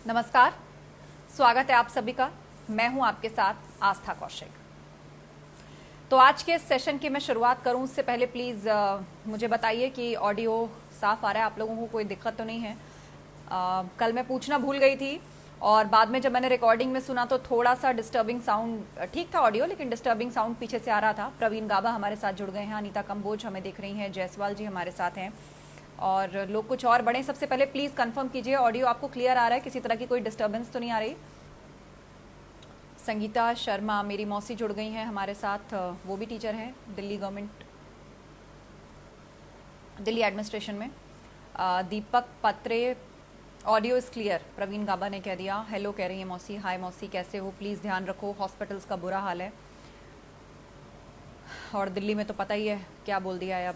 नमस्कार, स्वागत है आप सभी का। मैं हूं आपके साथ आस्था कौशिक। तो आज के सेशन की मैं शुरुआत करूं उससे पहले प्लीज़ मुझे बताइए कि ऑडियो साफ आ रहा है, आप लोगों को कोई दिक्कत तो नहीं है। कल मैं पूछना भूल गई थी और बाद में जब मैंने रिकॉर्डिंग में सुना तो थोड़ा सा डिस्टर्बिंग साउंड, ठीक था ऑडियो लेकिन डिस्टर्बिंग साउंड पीछे से आ रहा था। प्रवीण गाबा हमारे साथ जुड़ गए हैं, अनीता कंबोज हमें देख रही हैं, जयसवाल जी हमारे साथ हैं और लोग कुछ और बड़े। सबसे पहले प्लीज़ कंफर्म कीजिए ऑडियो आपको क्लियर आ रहा है, किसी तरह की कोई डिस्टर्बेंस तो नहीं आ रही। संगीता शर्मा मेरी मौसी जुड़ गई हैं हमारे साथ, वो भी टीचर हैं दिल्ली गवर्नमेंट, दिल्ली एडमिनिस्ट्रेशन में। दीपक पत्रे ऑडियो इज़ क्लियर, प्रवीण गाबा ने कह दिया। हेलो कह रही है मौसी, हाय मौसी कैसे हो, प्लीज़ ध्यान रखो, हॉस्पिटल्स का बुरा हाल है और दिल्ली में तो पता ही है क्या बोल दिया है अब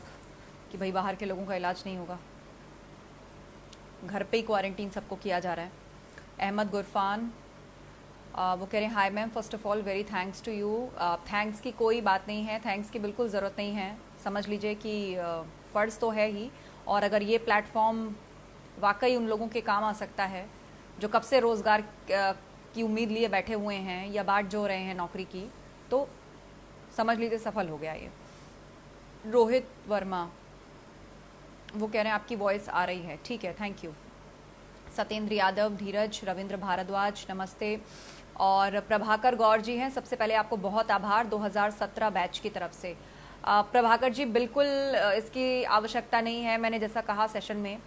कि भाई बाहर के लोगों का इलाज नहीं होगा, घर पे ही क्वारंटीन सबको किया जा रहा है। अहमद गुरफान वो कह रहे हैं hi ma'am, first of all very thanks to you. Thanks की कोई बात नहीं है, थैंक्स की बिल्कुल ज़रूरत नहीं है। समझ लीजिए कि फ़र्ज़ तो है ही, और अगर ये प्लेटफॉर्म वाकई उन लोगों के काम आ सकता है जो कब से रोज़गार की उम्मीद लिए बैठे हुए हैं या बाट जो रहे हैं नौकरी की, तो समझ लीजिए सफल हो गया ये। रोहित वर्मा वो कह रहे हैं आपकी वॉइस आ रही है, ठीक है, थैंक यू। सत्येंद्र यादव, धीरज, रविंद्र भारद्वाज नमस्ते, और प्रभाकर गौर जी हैं, सबसे पहले आपको बहुत आभार 2017 बैच की तरफ से। प्रभाकर जी बिल्कुल इसकी आवश्यकता नहीं है, मैंने जैसा कहा सेशन में,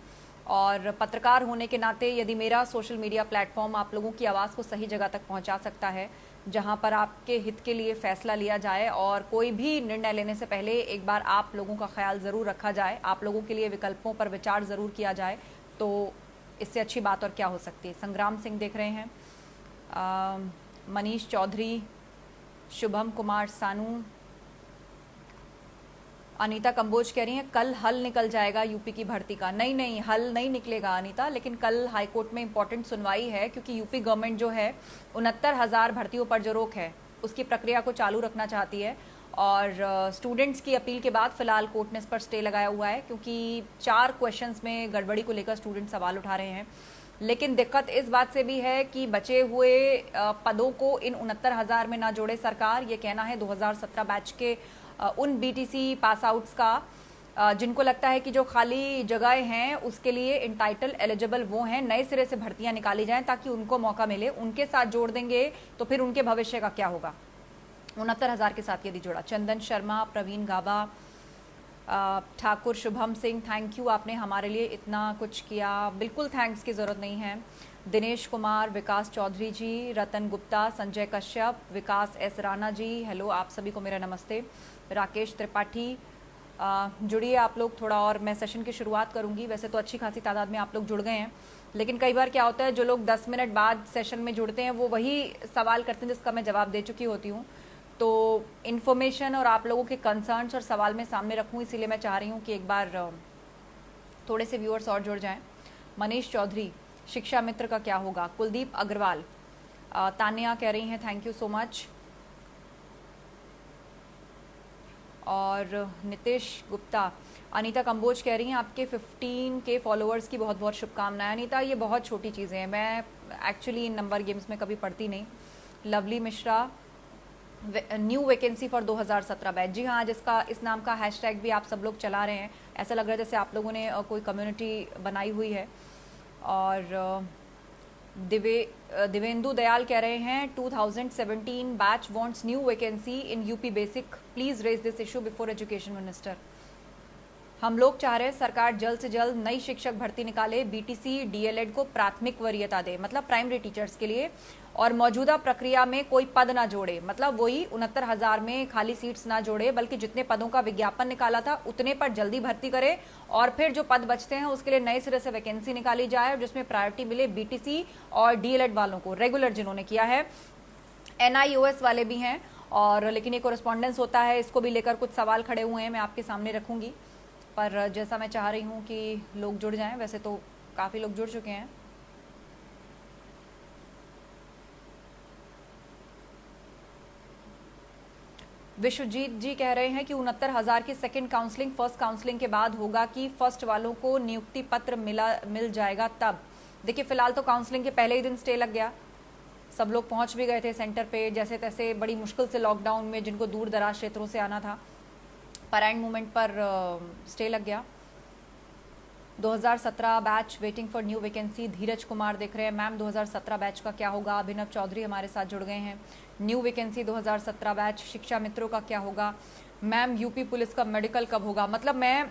और पत्रकार होने के नाते यदि मेरा सोशल मीडिया प्लेटफॉर्म आप लोगों की आवाज़ को सही जगह तक पहुंचा सकता है जहां पर आपके हित के लिए फैसला लिया जाए और कोई भी निर्णय लेने से पहले एक बार आप लोगों का ख्याल ज़रूर रखा जाए, आप लोगों के लिए विकल्पों पर विचार ज़रूर किया जाए, तो इससे अच्छी बात और क्या हो सकती है। संग्राम सिंह देख रहे हैं, मनीष चौधरी, शुभम कुमार सानू, अनीता कंबोज कह रही हैं कल हल निकल जाएगा यूपी की भर्ती का। नहीं नहीं, हल नहीं निकलेगा अनीता, लेकिन कल हाईकोर्ट में इंपॉर्टेंट सुनवाई है क्योंकि यूपी गवर्नमेंट जो है 69,000 भर्तियों पर जो रोक है उसकी प्रक्रिया को चालू रखना चाहती है, और स्टूडेंट्स की अपील के बाद फिलहाल कोर्ट ने इस पर स्टे लगाया हुआ है क्योंकि 4 क्वेश्चंस में गड़बड़ी को लेकर स्टूडेंट सवाल उठा रहे हैं। लेकिन दिक्कत इस बात से भी है कि बचे हुए पदों को इन 69,000 में ना जोड़े सरकार, ये कहना है 2017 बैच के उन बीटीसी पास आउट्स का जिनको लगता है कि जो खाली जगह हैं उसके लिए इंटाइटल एलिजिबल वो हैं, नए सिरे से भर्तियां निकाली जाएं ताकि उनको मौका मिले, उनके साथ जोड़ देंगे तो फिर उनके भविष्य का क्या होगा 69,000 के साथ यदि जोड़ा। चंदन शर्मा, प्रवीण गाबा, ठाकुर शुभम सिंह, थैंक यू, आपने हमारे लिए इतना कुछ किया, बिल्कुल थैंक्स की ज़रूरत नहीं है। दिनेश कुमार, विकास चौधरी जी, रतन गुप्ता, संजय कश्यप, विकास एस राणा जी, हेलो आप सभी को मेरा नमस्ते। राकेश त्रिपाठी जुड़िए आप लोग थोड़ा, और मैं सेशन की शुरुआत करूंगी। वैसे तो अच्छी खासी तादाद में आप लोग जुड़ गए हैं, लेकिन कई बार क्या होता है जो लोग 10 मिनट बाद सेशन में जुड़ते हैं वो वही सवाल करते हैं जिसका मैं जवाब दे चुकी होती हूँ, तो इन्फॉर्मेशन और आप लोगों के कंसर्न्स और सवाल मैं सामने रखूँ, इसीलिए मैं चाह रही हूँ कि एक बार थोड़े से व्यूअर्स और जुड़ जाएं। मनीष चौधरी, शिक्षा मित्र का क्या होगा। कुलदीप अग्रवाल, तानिया कह रही हैं थैंक यू सो मच, और नितेश गुप्ता, अनीता कंबोज कह रही हैं आपके 15K फॉलोअर्स की बहुत बहुत शुभकामनाएं। अनीता ये बहुत छोटी चीज़ें हैं, मैं एक्चुअली इन नंबर गेम्स में कभी पढ़ती नहीं। Lovely Mishra, new vacancy for 2017 batch, जी हाँ, जिसका इस नाम का हैशटैग भी आप सब लोग चला रहे हैं, ऐसा लग रहा है जैसे आप लोगों ने कोई कम्युनिटी बनाई हुई है। और दिवेंदु दयाल कह रहे हैं 2017 batch wants new vacancy in UP basic, please raise this issue before education minister. हम लोग चाह रहे हैं सरकार जल्द से जल्द नई शिक्षक भर्ती निकाले, बीटीसी डीएलएड को प्राथमिक वरीयता दे, मतलब प्राइमरी टीचर्स के लिए, और मौजूदा प्रक्रिया में कोई पद ना जोड़े, मतलब वही 69,000 में खाली सीट्स ना जोड़े, बल्कि जितने पदों का विज्ञापन निकाला था उतने पर जल्दी भर्ती करे, और फिर जो पद बचते हैं उसके लिए नए सिरे से वैकेंसी निकाली जाए जिसमें प्रायोरिटी मिले बीटीसी और डीएलएड वालों को, रेगुलर जिन्होंने किया है, एनआईओएस वाले भी हैं। और लेकिन ये कोरेस्पॉन्डेंस होता है, इसको भी लेकर कुछ सवाल खड़े हुए हैं, मैं आपके सामने रखूंगी, पर जैसा मैं चाह रही हूँ कि लोग जुड़ जाएं, वैसे तो काफ़ी लोग जुड़ चुके हैं। विश्वजीत जी कह रहे हैं कि 69,000 की सेकंड काउंसलिंग फर्स्ट काउंसलिंग के बाद होगा कि फर्स्ट वालों को नियुक्ति पत्र मिल जाएगा तब। देखिए फिलहाल तो काउंसलिंग के पहले ही दिन स्टे लग गया, सब लोग पहुंच भी गए थे सेंटर पे जैसे तैसे, बड़ी मुश्किल से लॉकडाउन में जिनको दूर दराज क्षेत्रों से आना था, पर एंड मोमेंट पर स्टे लग गया। 2017 batch waiting for new vacancy, Dheeraj Kumar देख रहे हैं। मैम 2017 बैच का क्या होगा? अभिनव चौधरी हमारे साथ जुड़ गए हैं। न्यू वैकेंसी 2017 बैच, शिक्षा मित्रों का क्या होगा? मैम यूपी पुलिस का मेडिकल कब होगा? मतलब मैं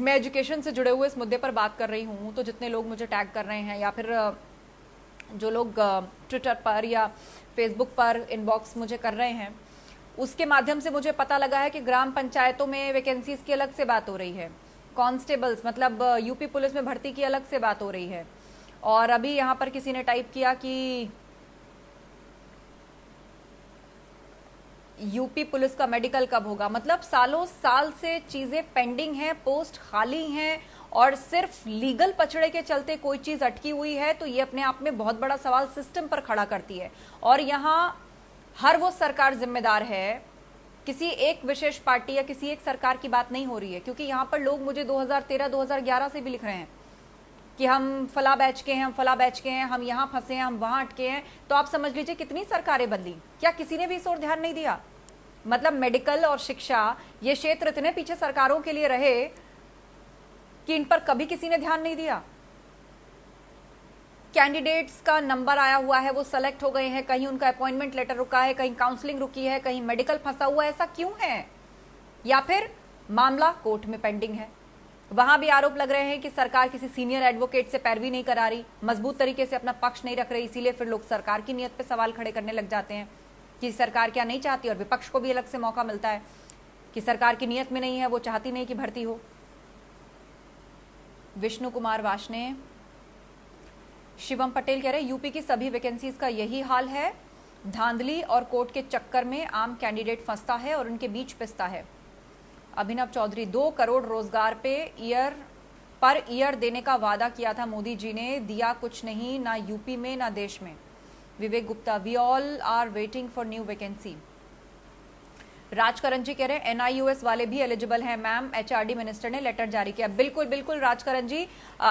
एजुकेशन से जुड़े हुए इस मुद्दे पर बात कर रही हूँ तो जितने लोग मुझे टैग कर रहे हैं या फिर जो लोग ट्विटर पर या फेसबुक पर इनबॉक्स मुझे कर रहे हैं, उसके माध्यम से मुझे पता लगा है कि ग्राम पंचायतों में वैकेंसीज की अलग से बात हो रही है, कांस्टेबल्स मतलब यूपी पुलिस में भर्ती की अलग से बात हो रही है। और अभी यहाँ पर किसी ने टाइप किया कि यूपी पुलिस का मेडिकल कब होगा। मतलब सालों साल से चीजें पेंडिंग हैं, पोस्ट खाली हैं और सिर्फ लीगल पचड़े के चलते कोई चीज अटकी हुई है, तो ये अपने आप में बहुत बड़ा सवाल सिस्टम पर खड़ा करती है। और यहाँ हर वो सरकार जिम्मेदार है, किसी एक विशेष पार्टी या किसी एक सरकार की बात नहीं हो रही है, क्योंकि यहाँ पर लोग मुझे 2013-2011 से भी लिख रहे हैं कि हम फला बैच के हैं, हम फला बैच के हैं, हम यहाँ फंसे हैं, हम वहां अटके हैं। तो आप समझ लीजिए कितनी सरकारें बदली, क्या किसी ने भी इस ओर ध्यान नहीं दिया? मतलब मेडिकल और शिक्षा ये क्षेत्र इतने पीछे सरकारों के लिए रहे कि इन पर कभी किसी ने ध्यान नहीं दिया। कैंडिडेट्स का नंबर आया हुआ है, वो सेलेक्ट हो गए हैं, कहीं उनका अपॉइंटमेंट लेटर रुका है, कहीं काउंसलिंग रुकी है, कहीं मेडिकल फंसा हुआ है, ऐसा क्यों है? या फिर मामला कोर्ट में पेंडिंग है, वहां भी आरोप लग रहे हैं कि सरकार किसी सीनियर एडवोकेट से पैरवी नहीं करा रही, मजबूत तरीके से अपना पक्ष नहीं रख रही, इसीलिए फिर लोग सरकार की नीयत पे सवाल खड़े करने लग जाते हैं कि सरकार क्या नहीं चाहती, और विपक्ष को भी अलग से मौका मिलता है कि सरकार की नीयत में नहीं है, वो चाहती नहीं कि भर्ती हो। विष्णु कुमार वाशने, शिवम पटेल कह रहे यूपी की सभी वैकेंसीज का यही हाल है, धांधली और कोर्ट के चक्कर में आम कैंडिडेट फंसता है और उनके बीच पिसता है। अभिनव चौधरी, 2 करोड़ रोजगार पे ईयर देने का वादा किया था मोदी जी ने, दिया कुछ नहीं, ना यूपी में ना देश में। Vivek Gupta, we all are waiting for new vacancy. Rajkaran ji कह रहे हैं एनआईयूएस वाले भी एलिजिबल हैं मैम, एचआरडी मिनिस्टर ने लेटर जारी किया। बिल्कुल बिल्कुल राजकरण जी,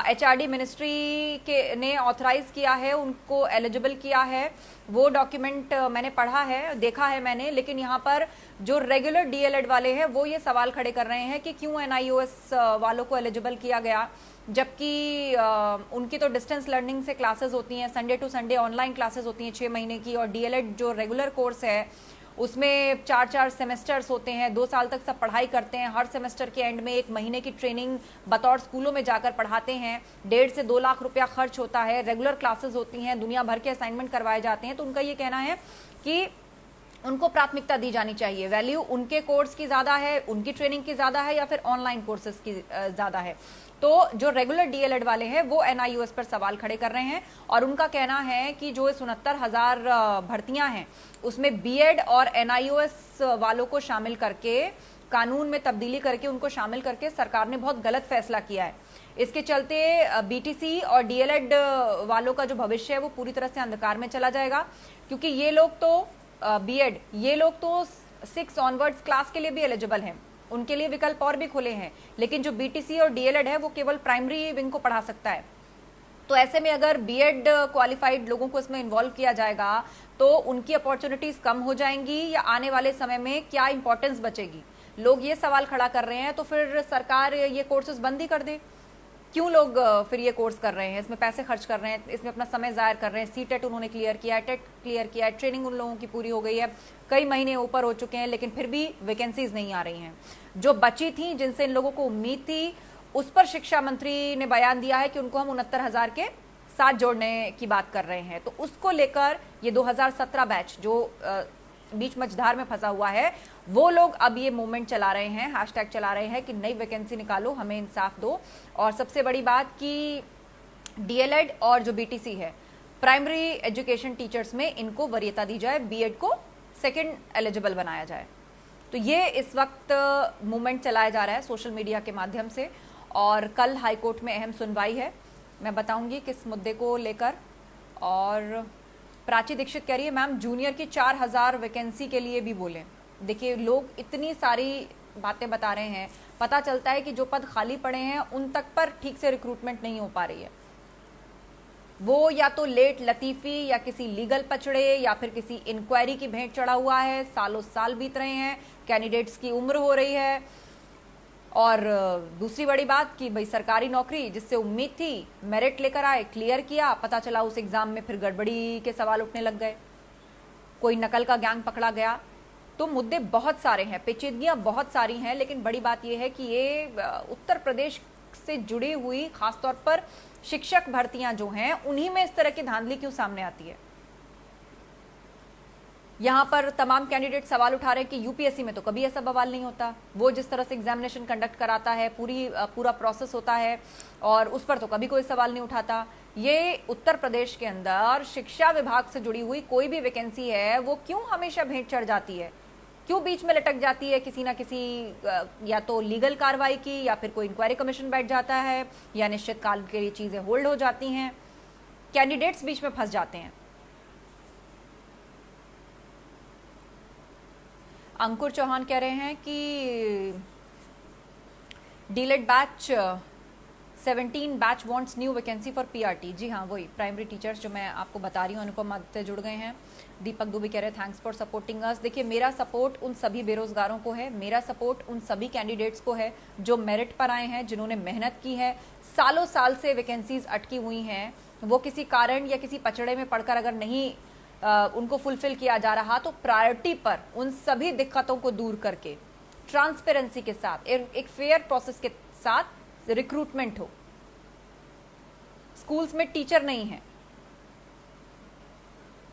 एचआरडी मिनिस्ट्री के ने ऑथराइज किया है, उनको एलिजिबल किया है, वो डॉक्यूमेंट मैंने पढ़ा है, देखा है मैंने। लेकिन यहाँ पर जो रेगुलर डीएलएड वाले हैं वो ये सवाल खड़े कर रहे हैं कि क्यों एनआईयूएस वालों को एलिजिबल किया गया, जबकि उनकी तो डिस्टेंस लर्निंग से क्लासेस होती हैं, Sunday to Sunday online classes होती हैं 6 महीने की, और डीएलएड जो रेगुलर कोर्स है उसमें 4-4 सेमेस्टर्स होते हैं, 2 साल तक सब पढ़ाई करते हैं, हर सेमेस्टर के एंड में 1 महीने की ट्रेनिंग बतौर स्कूलों में जाकर पढ़ाते हैं, 1.5 से 2 लाख रुपया खर्च होता है, रेगुलर क्लासेस होती हैं, दुनिया भर के असाइनमेंट करवाए जाते हैं। तो उनका ये कहना है कि उनको प्राथमिकता दी जानी चाहिए, वैल्यू उनके कोर्स की ज्यादा है, उनकी ट्रेनिंग की ज्यादा है या फिर ऑनलाइन कोर्सेज की ज्यादा है। तो जो रेगुलर डीएलएड वाले हैं वो एनआईयूएस पर सवाल खड़े कर रहे हैं और उनका कहना है कि जो 69,000 भर्तियां हैं उसमें बीएड और एनआईयूएस वालों को शामिल करके, कानून में तब्दीली करके उनको शामिल करके सरकार ने बहुत गलत फैसला किया है। इसके चलते बीटीसी और डीएलएड वालों का जो भविष्य है वो पूरी तरह से अंधकार में चला जाएगा, क्योंकि ये लोग तो बीएड, ये लोग तो 6 ऑनवर्ड्स क्लास के लिए भी एलिजिबल हैं, उनके लिए विकल्प और भी खुले हैं। लेकिन जो बीटीसी और डीएलएड है वो केवल प्राइमरी विंग को पढ़ा सकता है। तो ऐसे में अगर बीएड क्वालिफाइड लोगों को इसमें इन्वॉल्व किया जाएगा तो उनकी अपॉर्चुनिटीज कम हो जाएंगी, या आने वाले समय में क्या इंपॉर्टेंस बचेगी? लोग ये सवाल खड़ा कर रहे हैं। तो फिर सरकार ये कोर्सेज बंद ही कर दे, क्यों लोग फिर ये कोर्स कर रहे हैं, इसमें पैसे खर्च कर रहे हैं, इसमें अपना समय जाहिर कर रहे हैं। सीटेट उन्होंने क्लियर किया है, टेट क्लियर किया है, ट्रेनिंग उन लोगों की पूरी हो गई है, कई महीने ऊपर हो चुके हैं, लेकिन फिर भी वैकेंसीज नहीं आ रही हैं। जो बची थी, जिनसे इन लोगों को उम्मीद थी, उस पर शिक्षा मंत्री ने बयान दिया है कि उनको हम 69,000 के साथ जोड़ने की बात कर रहे हैं। तो उसको लेकर ये 2017 बैच जो बीच मझधार में फंसा हुआ है, वो लोग अब ये मूवमेंट चला रहे हैं, हैशटैग चला रहे हैं कि नई वैकेंसी निकालो, हमें इंसाफ दो। और सबसे बड़ी बात कि डीएलएड और जो बीटीसी है, प्राइमरी एजुकेशन टीचर्स में इनको वरीयता दी जाए, बीएड को सेकंड एलिजिबल बनाया जाए। तो ये इस वक्त मूवमेंट चलाया जा रहा है सोशल मीडिया के माध्यम से। और कल हाईकोर्ट में अहम सुनवाई है, मैं बताऊंगी किस मुद्दे को लेकर। और प्राची दीक्षित कह रही है मैम जूनियर की 4,000 वैकेंसी के लिए भी बोले। देखिए लोग इतनी सारी बातें बता रहे हैं, पता चलता है कि जो पद खाली पड़े हैं उन तक पर ठीक से रिक्रूटमेंट नहीं हो पा रही है। वो या तो लेट लतीफ़ी या किसी लीगल पचड़े या फिर किसी इंक्वायरी की भेंट चढ़ा हुआ है। सालों साल बीत रहे हैं, कैंडिडेट्स की उम्र हो रही है, और दूसरी बड़ी बात कि भाई सरकारी नौकरी जिससे उम्मीद थी, मेरिट लेकर आए, क्लियर किया, पता चला उस एग्जाम में फिर गड़बड़ी के सवाल उठने लग गए, कोई नकल का गैंग पकड़ा गया। तो मुद्दे बहुत सारे हैं, पेचीदगियां बहुत सारी हैं, लेकिन बड़ी बात यह है कि ये उत्तर प्रदेश से जुड़ी हुई खासतौर पर शिक्षक भर्तियां जो हैं उन्हीं में इस तरह की धांधली क्यों सामने आती है। यहां पर तमाम कैंडिडेट सवाल उठा रहे हैं कि यूपीएससी में तो कभी ऐसा बवाल नहीं होता, वो जिस तरह से एग्जामिनेशन कंडक्ट कराता है, पूरा प्रोसेस होता है और उस पर तो कभी कोई सवाल नहीं उठाता। ये उत्तर प्रदेश के अंदर शिक्षा विभाग से जुड़ी हुई कोई भी वैकेंसी है वो क्यों हमेशा भेंट चढ़ जाती है, क्यों बीच में लटक जाती है किसी ना किसी या तो लीगल कार्रवाई की, या फिर कोई इंक्वायरी कमीशन बैठ जाता है, या निश्चित काल के लिए चीजें होल्ड हो जाती हैं, कैंडिडेट्स बीच में फंस जाते हैं। अंकुर चौहान कह रहे हैं कि DElEd batch 17 batch wants new vacancy for PRT. जी हाँ, वही प्राइमरी टीचर्स जो मैं आपको बता रही हूँ, अनुपम आदित्य जुड़ गए हैं। दीपक दुबे कह रहे हैं थैंक्स फॉर सपोर्टिंग अस। देखिए, मेरा सपोर्ट उन सभी बेरोजगारों को है, मेरा सपोर्ट उन सभी कैंडिडेट्स को है जो मेरिट पर आए हैं, जिन्होंने मेहनत की है, सालों साल से वैकेंसीज अटकी हुई हैं, वो किसी कारण या किसी पचड़े में पड़कर अगर नहीं उनको फुलफिल किया जा रहा तो प्रायोरिटी पर उन सभी दिक्कतों को दूर करके ट्रांसपेरेंसी के साथ एक फेयर प्रोसेस के साथ रिक्रूटमेंट हो। स्कूल्स में टीचर नहीं है,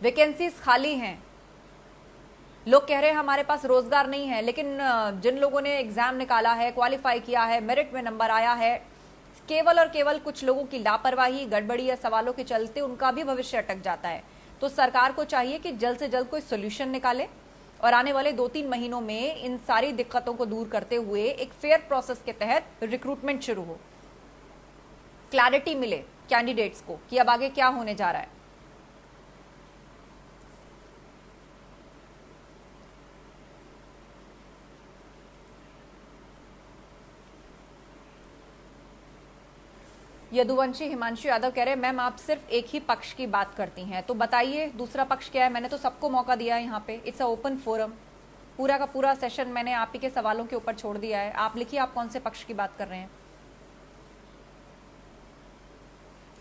वैकेंसीज खाली हैं, लोग कह रहे हैं हमारे पास रोजगार नहीं है, लेकिन जिन लोगों ने एग्जाम निकाला है, क्वालिफाई किया है, मेरिट में नंबर आया है, केवल और केवल कुछ लोगों की लापरवाही, गड़बड़ी या सवालों के चलते उनका भी भविष्य अटक जाता है। तो सरकार को चाहिए कि जल्द से जल्द कोई सोल्यूशन निकाले और आने वाले 2-3 महीनों में इन सारी दिक्कतों को दूर करते हुए एक फेयर प्रोसेस के तहत रिक्रूटमेंट शुरू हो, क्लैरिटी मिले कैंडिडेट्स को कि अब आगे क्या होने जा रहा है। यदुवंशी हिमांशु यादव कह रहे हैं मैम आप सिर्फ एक ही पक्ष की बात करती हैं, तो बताइए दूसरा पक्ष क्या है। मैंने तो सबको मौका दिया है यहाँ पे, इट्स अ ओपन फोरम, पूरा का पूरा सेशन मैंने आप ही के सवालों के ऊपर छोड़ दिया है। आप लिखिए आप कौन से पक्ष की बात कर रहे हैं।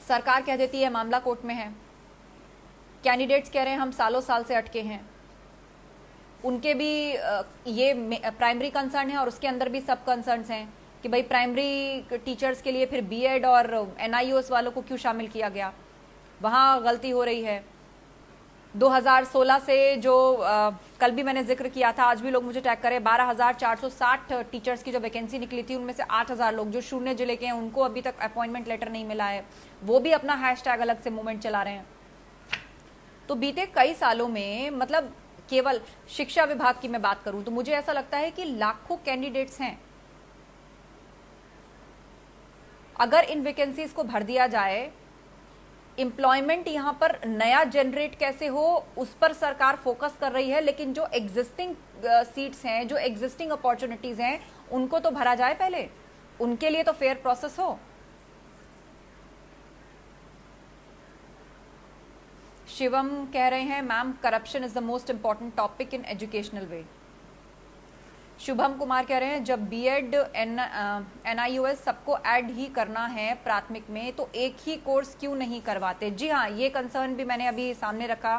सरकार कह देती है मामला कोर्ट में है, कैंडिडेट्स कह रहे हैं हम सालों साल से अटके हैं, उनके भी ये प्राइमरी कंसर्न है और उसके अंदर भी सब कंसर्न्स हैं कि भाई प्राइमरी टीचर्स के लिए फिर बीएड और एनआईओएस वालों को क्यों शामिल किया गया, वहाँ गलती हो रही है। 2016 से जो कल भी मैंने जिक्र किया था, आज भी लोग मुझे टैग करें, 12,460 टीचर्स की जो वैकेंसी निकली थी उनमें से 8,000 लोग जो शून्य जिले के हैं उनको अभी तक अपॉइंटमेंट लेटर नहीं मिला है, वो भी अपना हैशटैग अलग से मूवमेंट चला रहे हैं। तो बीते कई सालों में, मतलब केवल शिक्षा विभाग की मैं बात करूं तो मुझे ऐसा लगता है कि लाखों कैंडिडेट्स हैं। अगर इन वैकेंसीज को भर दिया जाए, एम्प्लॉयमेंट यहां पर नया जनरेट कैसे हो उस पर सरकार फोकस कर रही है, लेकिन जो एग्जिस्टिंग सीट्स हैं, जो एग्जिस्टिंग अपॉर्चुनिटीज हैं, उनको तो भरा जाए पहले, उनके लिए तो फेयर प्रोसेस हो। शिवम कह रहे हैं ma'am corruption is the most important topic in educational way. Shubham Kumar कह रहे हैं जब बीएड एनआईओएस सबको ऐड ही करना है प्राथमिक में तो एक ही कोर्स क्यों नहीं करवाते। जी हाँ, ये कंसर्न भी मैंने अभी सामने रखा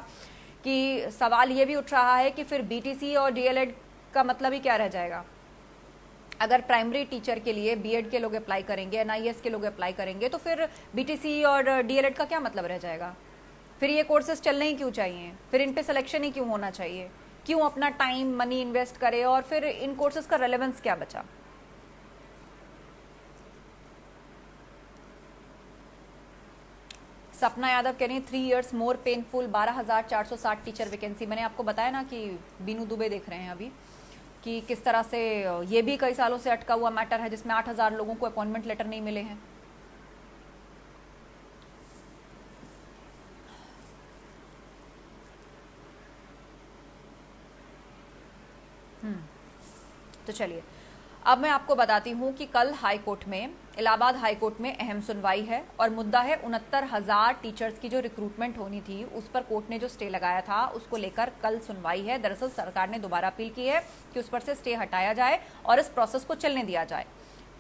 कि सवाल ये भी उठ रहा है कि फिर बीटीसी और डीएलएड का मतलब ही क्या रह जाएगा। अगर प्राइमरी टीचर के लिए बीएड के लोग अप्लाई करेंगे, एनआईएस के लोग अप्लाई करेंगे, तो फिर बीटीसी और डीएलएड का क्या मतलब रह जाएगा। फिर ये कोर्सेज चलने ही क्यों चाहिए, फिर इन पे सिलेक्शन ही क्यों होना चाहिए, क्यों अपना टाइम मनी इन्वेस्ट करे, और फिर इन कोर्सेज का रेलेवेंस क्या बचा। सपना यादव कह रही है 3 years मोर पेनफुल, 12,460 टीचर वैकेंसी। मैंने आपको बताया ना कि बीनू दुबे देख रहे हैं अभी कि किस तरह से ये भी कई सालों से अटका हुआ मैटर है जिसमें 8,000 लोगों को अपॉइंटमेंट लेटर नहीं मिले हैं। तो चलिए अब मैं आपको बताती हूँ कि कल हाई कोर्ट में, इलाहाबाद हाई कोर्ट में अहम सुनवाई है और मुद्दा है 69,000 टीचर्स की जो रिक्रूटमेंट होनी थी उस पर कोर्ट ने जो स्टे लगाया था उसको लेकर कल सुनवाई है। दरअसल सरकार ने दोबारा अपील की है कि उस पर से स्टे हटाया जाए और इस प्रोसेस को चलने दिया जाए।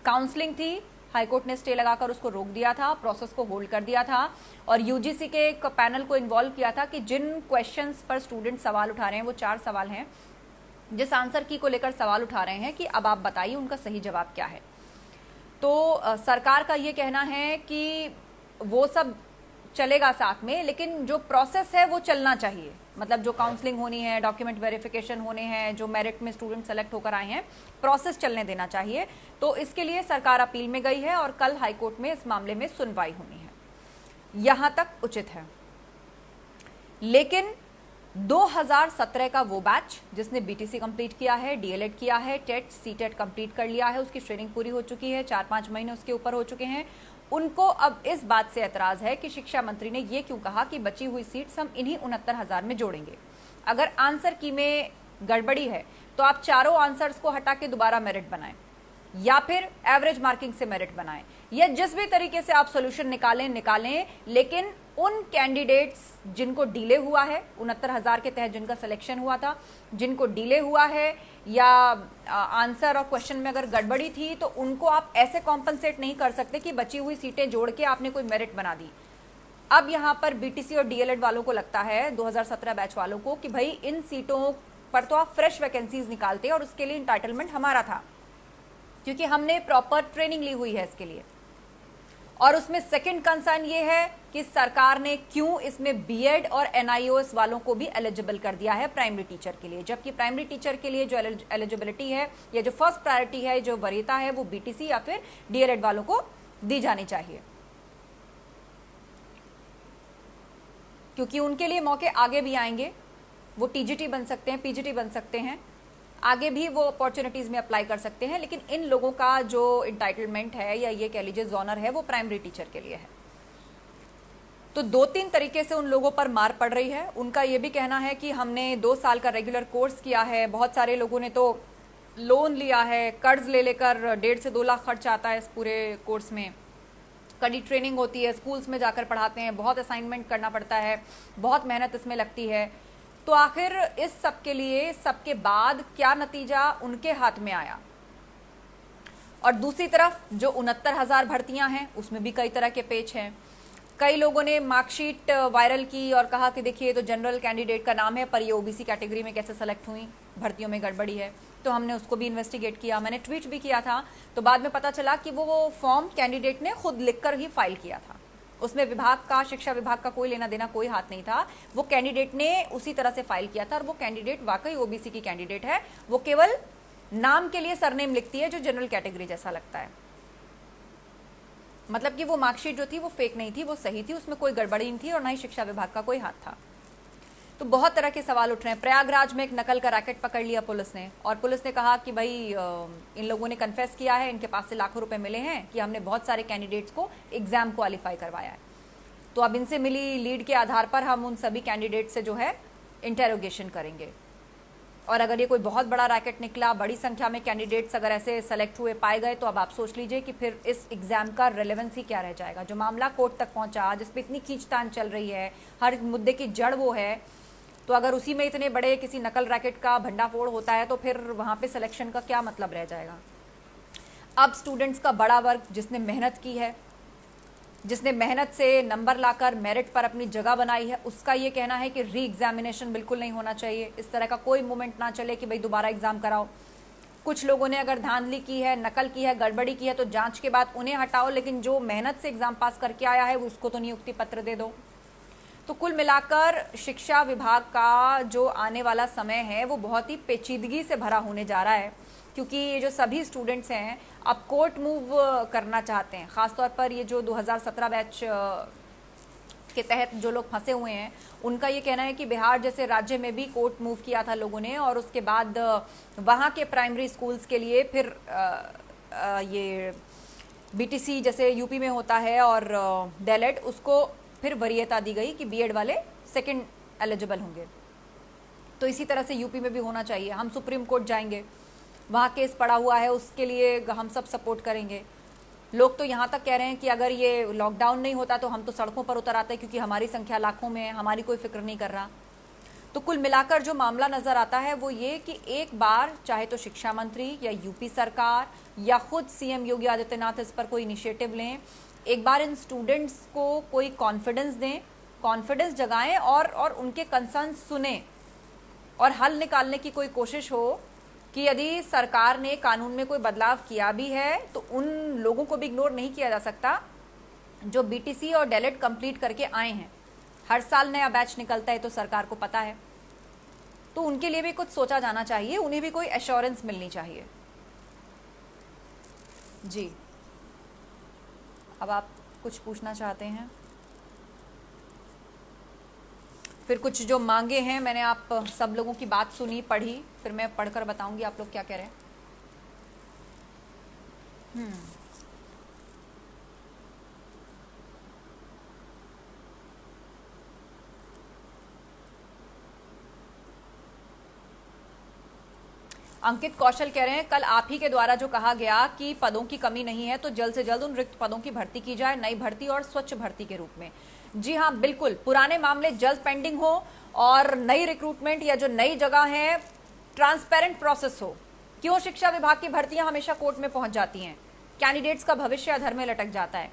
काउंसलिंग थी, हाईकोर्ट ने स्टे लगाकर उसको रोक दिया था, प्रोसेस को होल्ड कर दिया था और यूजीसी के एक पैनल को इन्वॉल्व किया था कि जिन क्वेश्चंस पर स्टूडेंट सवाल उठा रहे हैं, वो 4 सवाल हैं, जिस आंसर की को लेकर सवाल उठा रहे हैं कि अब आप बताइए उनका सही जवाब क्या है। तो सरकार का ये कहना है कि वो सब चलेगा साथ में, लेकिन जो प्रोसेस है वो चलना चाहिए। मतलब जो काउंसलिंग होनी है, डॉक्यूमेंट वेरिफिकेशन होने हैं, जो मेरिट में स्टूडेंट सेलेक्ट होकर आए हैं, प्रोसेस चलने देना चाहिए। तो इसके लिए सरकार अपील में गई है और कल हाईकोर्ट में इस मामले में सुनवाई होनी है। यहां तक उचित है, लेकिन 2017 का वो बैच जिसने बीटीसी कंप्लीट किया है, डीएलएड किया है, टेट सीटेट कंप्लीट कर लिया है, उसकी ट्रेनिंग पूरी हो चुकी है, 4-5 महीने उसके ऊपर हो चुके हैं, उनको अब इस बात से एतराज है कि शिक्षा मंत्री ने ये क्यों कहा कि बची हुई सीट्स हम इन्हीं 69,000 में जोड़ेंगे। अगर आंसर की में गड़बड़ी है तो आप चारों आंसर्स को हटा के दोबारा मेरिट बनाएं या फिर एवरेज मार्किंग से मेरिट बनाएं या जिस भी तरीके से आप सोल्यूशन निकालें, लेकिन उन कैंडिडेट्स जिनको डिले हुआ है, 69,000 के तहत जिनका सिलेक्शन हुआ था, जिनको डिले हुआ है या आंसर और क्वेश्चन में अगर गड़बड़ी थी, तो उनको आप ऐसे कॉम्पनसेट नहीं कर सकते कि बची हुई सीटें जोड़ के आपने कोई मेरिट बना दी। अब यहां पर बीटीसी और डीएलएड वालों को लगता है, 2017 बैच वालों को, कि भाई इन सीटों पर तो आप फ्रेश वैकेंसीज निकालते और उसके लिए इंटाइटलमेंट हमारा था क्योंकि हमने प्रॉपर ट्रेनिंग ली हुई है इसके लिए। और उसमें सेकंड कंसर्न ये है कि सरकार ने क्यों इसमें बीएड और एनआईओएस वालों को भी एलिजिबल कर दिया है प्राइमरी टीचर के लिए, जबकि प्राइमरी टीचर के लिए जो एलिजिबिलिटी है या जो फर्स्ट प्रायोरिटी है, जो वरीयता है, वो बीटीसी या फिर डीएलएड वालों को दी जानी चाहिए, क्योंकि उनके लिए मौके आगे भी आएंगे। वो टीजीटी बन सकते हैं, पीजीटी बन सकते हैं, आगे भी वो अपॉर्चुनिटीज में अप्लाई कर सकते हैं, लेकिन इन लोगों का जो इंटाइटलमेंट है या ये कह लीजिए जॉनर है, वो प्राइमरी टीचर के लिए है। तो 2-3 तरीके से उन लोगों पर मार पड़ रही है। उनका ये भी कहना है कि हमने 2 साल का रेगुलर कोर्स किया है, बहुत सारे लोगों ने तो लोन लिया है, कर्ज ले लेकर 1.5 से 2 लाख खर्च आता है इस पूरे कोर्स में। कड़ी ट्रेनिंग होती है, स्कूल्स में जाकर पढ़ाते हैं, बहुत असाइनमेंट करना पड़ता है, बहुत मेहनत इसमें लगती है। तो आखिर इस सब के लिए, सबके बाद क्या नतीजा उनके हाथ में आया। और दूसरी तरफ जो 69,000 भर्तियां हैं उसमें भी कई तरह के पेच हैं। कई लोगों ने मार्कशीट वायरल की और कहा कि देखिए तो जनरल कैंडिडेट का नाम है, पर ये ओबीसी कैटेगरी में कैसे सेलेक्ट हुई, भर्तियों में गड़बड़ी है। तो हमने उसको भी इन्वेस्टिगेट किया, मैंने ट्वीट भी किया था। तो बाद में पता चला कि वो फॉर्म कैंडिडेट ने खुद लिखकर ही फाइल किया था, उसमें विभाग का, शिक्षा विभाग का कोई लेना देना, कोई हाथ नहीं था। वो कैंडिडेट ने उसी तरह से फाइल किया था और वो कैंडिडेट वाकई ओबीसी की कैंडिडेट है। वो केवल नाम के लिए सरनेम लिखती है जो जनरल कैटेगरी जैसा लगता है। मतलब कि वो मार्कशीट जो थी वो फेक नहीं थी, वो सही थी, उसमें कोई गड़बड़ी नहीं थी और ना ही शिक्षा विभाग का कोई हाथ था। तो बहुत तरह के सवाल उठ रहे हैं। प्रयागराज में एक नकल का रैकेट पकड़ लिया पुलिस ने और पुलिस ने कहा कि भाई इन लोगों ने कन्फेस किया है, इनके पास से लाखों रुपए मिले हैं कि हमने बहुत सारे कैंडिडेट्स को एग्जाम क्वालिफाई करवाया है। तो अब इनसे मिली लीड के आधार पर हम उन सभी कैंडिडेट से जो है इंटेरोगेशन करेंगे और अगर ये कोई बहुत बड़ा रैकेट निकला, बड़ी संख्या में कैंडिडेट्स अगर ऐसे सेलेक्ट हुए पाए गए, तो अब आप सोच लीजिए कि फिर इस एग्जाम का रेलेवेंस ही क्या रह जाएगा। जो मामला कोर्ट तक पहुंचा, जिसपे इतनी खींचतान चल रही है, हर मुद्दे की जड़ वो है, तो अगर उसी में इतने बड़े किसी नकल रैकेट का भंडाफोड़ होता है तो फिर वहां पे सिलेक्शन का क्या मतलब रह जाएगा। अब स्टूडेंट्स का बड़ा वर्ग जिसने मेहनत की है, जिसने मेहनत से नंबर लाकर मेरिट पर अपनी जगह बनाई है, उसका ये कहना है कि री एग्जामिनेशन बिल्कुल नहीं होना चाहिए, इस तरह का कोई मूवमेंट ना चले कि भाई दोबारा एग्जाम कराओ। कुछ लोगों ने अगर धांधली की है, नकल की है, गड़बड़ी की है तो जांच के बाद उन्हें हटाओ, लेकिन जो मेहनत से एग्जाम पास करके आया है उसको तो नियुक्ति पत्र दे दो। तो कुल मिलाकर शिक्षा विभाग का जो आने वाला समय है वो बहुत ही पेचीदगी से भरा होने जा रहा है, क्योंकि ये जो सभी स्टूडेंट्स हैं अब कोर्ट मूव करना चाहते हैं। ख़ासतौर पर ये जो 2017 बैच के तहत जो लोग फंसे हुए हैं, उनका ये कहना है कि बिहार जैसे राज्य में भी कोर्ट मूव किया था लोगों ने और उसके बाद वहाँ के प्राइमरी स्कूल्स के लिए फिर ये बीटीसी जैसे यूपी में होता है और डीएलएड, उसको फिर वरीयता दी गई कि बीएड वाले सेकंड एलिजिबल होंगे। तो इसी तरह से यूपी में भी होना चाहिए। हम सुप्रीम कोर्ट जाएंगे, वहाँ केस पड़ा हुआ है, उसके लिए हम सब सपोर्ट करेंगे। लोग तो यहाँ तक कह रहे हैं कि अगर ये लॉकडाउन नहीं होता तो हम तो सड़कों पर उतर आते, क्योंकि हमारी संख्या लाखों में है, हमारी कोई फिक्र नहीं कर रहा। तो कुल मिलाकर जो मामला नजर आता है वो ये कि एक बार चाहे तो शिक्षा मंत्री या यूपी सरकार या खुद सीएम योगी आदित्यनाथ इस पर कोई इनिशिएटिव लें, एक बार इन स्टूडेंट्स को कोई कॉन्फिडेंस दें, कॉन्फिडेंस जगाएं और उनके कंसर्न सुने और हल निकालने की कोई कोशिश हो कि यदि सरकार ने कानून में कोई बदलाव किया भी है तो उन लोगों को भी इग्नोर नहीं किया जा सकता जो बीटीसी और डेलेट कंप्लीट करके आए हैं। हर साल नया बैच निकलता है तो सरकार को पता है, तो उनके लिए भी कुछ सोचा जाना चाहिए, उन्हें भी कोई एश्योरेंस मिलनी चाहिए। जी, अब आप कुछ पूछना चाहते हैं? फिर कुछ जो मांगे हैं, मैंने आप सब लोगों की बात सुनी, पढ़ी, फिर मैं पढ़कर बताऊंगी आप लोग क्या कह रहे हैं। अंकित कौशल कह रहे हैं कल आप ही के द्वारा जो कहा गया कि पदों की कमी नहीं है तो जल्द से जल्द उन रिक्त पदों की भर्ती की जाए, नई भर्ती और स्वच्छ भर्ती के रूप में। जी हाँ, बिल्कुल, पुराने मामले जल्द पेंडिंग हो और नई रिक्रूटमेंट या जो नई जगह है ट्रांसपेरेंट प्रोसेस हो। क्यों शिक्षा विभाग की भर्तियां हमेशा कोर्ट में पहुंच जाती हैं, कैंडिडेट्स का भविष्य अधर में लटक जाता है।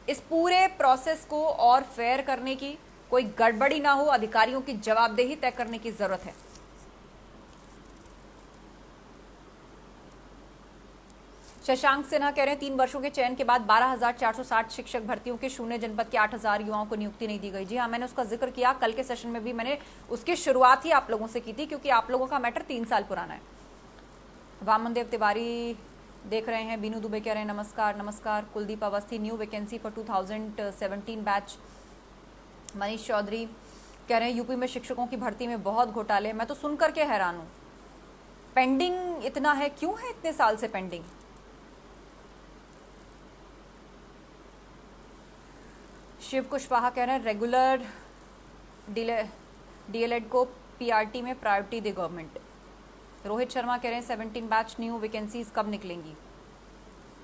इस पूरे प्रोसेस को और फेयर करने की, कोई गड़बड़ी ना हो, अधिकारियों की जवाबदेही तय करने की जरूरत है। शशांक सिन्हा कह रहे हैं 3 वर्षों के चयन के बाद 12,460 शिक्षक भर्तियों के शून्य जनपद के 8,000 युवाओं को नियुक्ति नहीं दी गई। जी हाँ, मैंने उसका जिक्र किया कल के सेशन में भी, मैंने उसकी शुरुआत ही आप लोगों से की थी क्योंकि आप लोगों का मैटर 3 साल पुराना है। वामन देव तिवारी देख रहे हैं, बीनू दुबे कह रहे हैं नमस्कार नमस्कार। Kuldeep Awasthi new vacancy for 2017 batch. Manish Chaudhary कह रहे हैं यूपी में शिक्षकों की भर्ती में बहुत घोटाले। मैं तो सुन करके हैरान हूं, पेंडिंग इतना है, क्यों है इतने साल से पेंडिंग? शिव कुशवाहा कह रहे हैं रेगुलर डीएलएड को पीआरटी में प्रायोरिटी दे गवर्नमेंट। रोहित शर्मा कह रहे हैं 17 बैच न्यू वैकेंसीज कब निकलेंगी?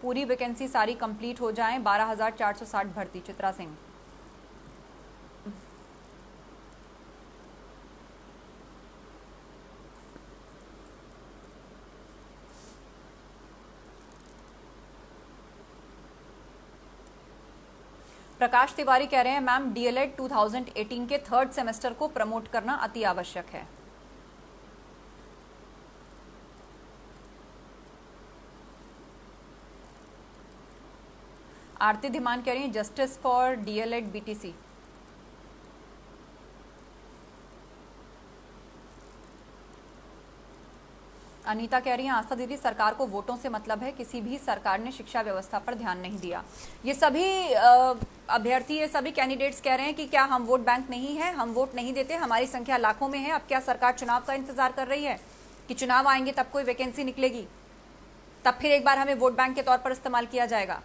पूरी वैकेंसी सारी कंप्लीट हो जाएं, 12,460 भर्ती। चित्रा सिंह प्रकाश तिवारी कह रहे हैं मैम डीएलएड 2018 के 3rd सेमेस्टर को प्रमोट करना अति आवश्यक है। आरती धीमान कह रही हैं justice for DElEd BTC. Anita कह रही हैं आस्था दीदी सरकार को वोटों से मतलब है, किसी भी सरकार ने शिक्षा व्यवस्था पर ध्यान नहीं दिया। ये सभी अभ्यर्थी, ये सभी कैंडिडेट्स कह रहे हैं कि क्या हम वोट बैंक नहीं है, हम वोट नहीं देते, हमारी संख्या लाखों में है। अब क्या सरकार चुनाव का इंतजार कर रही है कि चुनाव आएंगे तब कोई वैकेंसी निकलेगी, तब फिर एक बार हमें वोट बैंक के तौर पर इस्तेमाल किया जाएगा?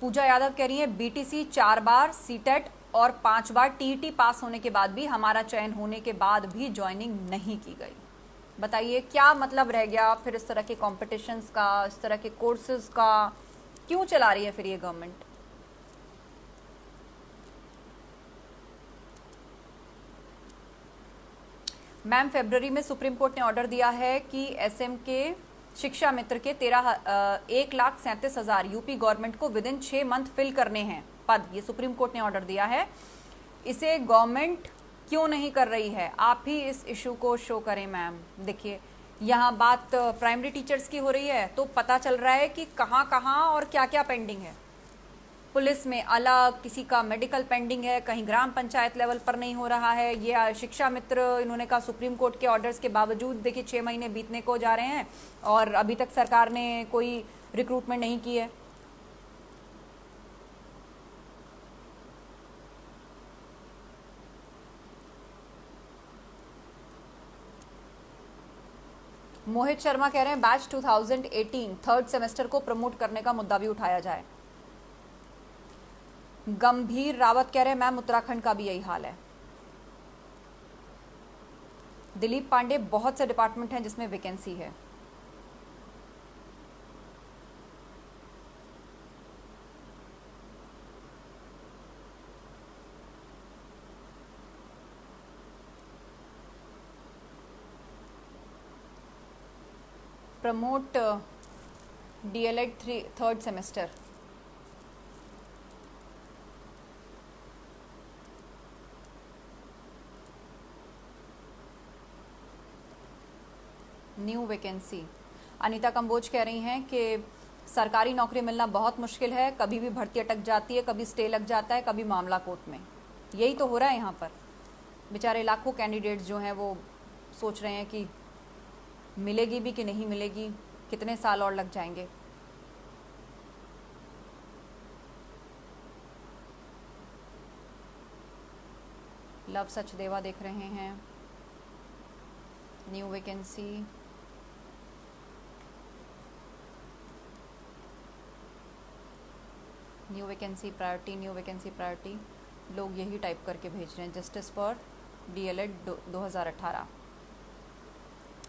पूजा यादव कह रही है बीटीसी 4 बार सीटेट और 5 बार टीईटी पास होने के बाद भी, हमारा चयन होने के बाद भी ज्वाइनिंग नहीं की गई। बताइए क्या मतलब रह गया फिर इस तरह के कॉम्पिटिशन्स का, इस तरह के कोर्सेज का? क्यों चला रही है फिर ये गवर्नमेंट? मैम फरवरी में सुप्रीम कोर्ट ने ऑर्डर दिया है कि एसएम के शिक्षा मित्र के 1,37,000 यूपी गवर्नमेंट को विद इन 6 मंथ फिल करने हैं पद। ये सुप्रीम कोर्ट ने ऑर्डर दिया है, इसे गवर्नमेंट क्यों नहीं कर रही है? आप ही इस इशू को शो करें मैम। देखिए यहाँ बात प्राइमरी टीचर्स की हो रही है तो पता चल रहा है कि कहाँ कहाँ और क्या क्या पेंडिंग है। पुलिस में अलग, किसी का मेडिकल पेंडिंग है, कहीं ग्राम पंचायत लेवल पर नहीं हो रहा है। ये शिक्षा मित्र, इन्होंने कहा सुप्रीम कोर्ट के ऑर्डर्स के बावजूद, देखिए 6 महीने बीतने को जा रहे हैं और अभी तक सरकार ने कोई रिक्रूटमेंट नहीं की है। मोहित शर्मा कह रहे हैं बैच 2018 3rd सेमेस्टर को प्रमोट करने का मुद्दा भी उठाया जाए। गंभीर रावत कह रहे हैं मैम उत्तराखंड का भी यही हाल है। दिलीप पांडे, बहुत से डिपार्टमेंट हैं जिसमें वैकेंसी है। Promote DElEd third semester. New vacancy. Anita Kamboj कह रही हैं कि सरकारी नौकरी मिलना बहुत मुश्किल है, कभी भी भर्ती अटक जाती है, कभी स्टे लग जाता है, कभी मामला कोर्ट में। यही तो हो रहा है यहाँ पर। बेचारे लाखों कैंडिडेट्स जो हैं वो सोच रहे हैं कि मिलेगी भी कि नहीं मिलेगी, कितने साल और लग जाएंगे। लव सचदेवा देख रहे हैं। New vacancy. New vacancy priority, new vacancy priority. लोग यही टाइप करके भेज रहे हैं। Justice for DElEd 2018।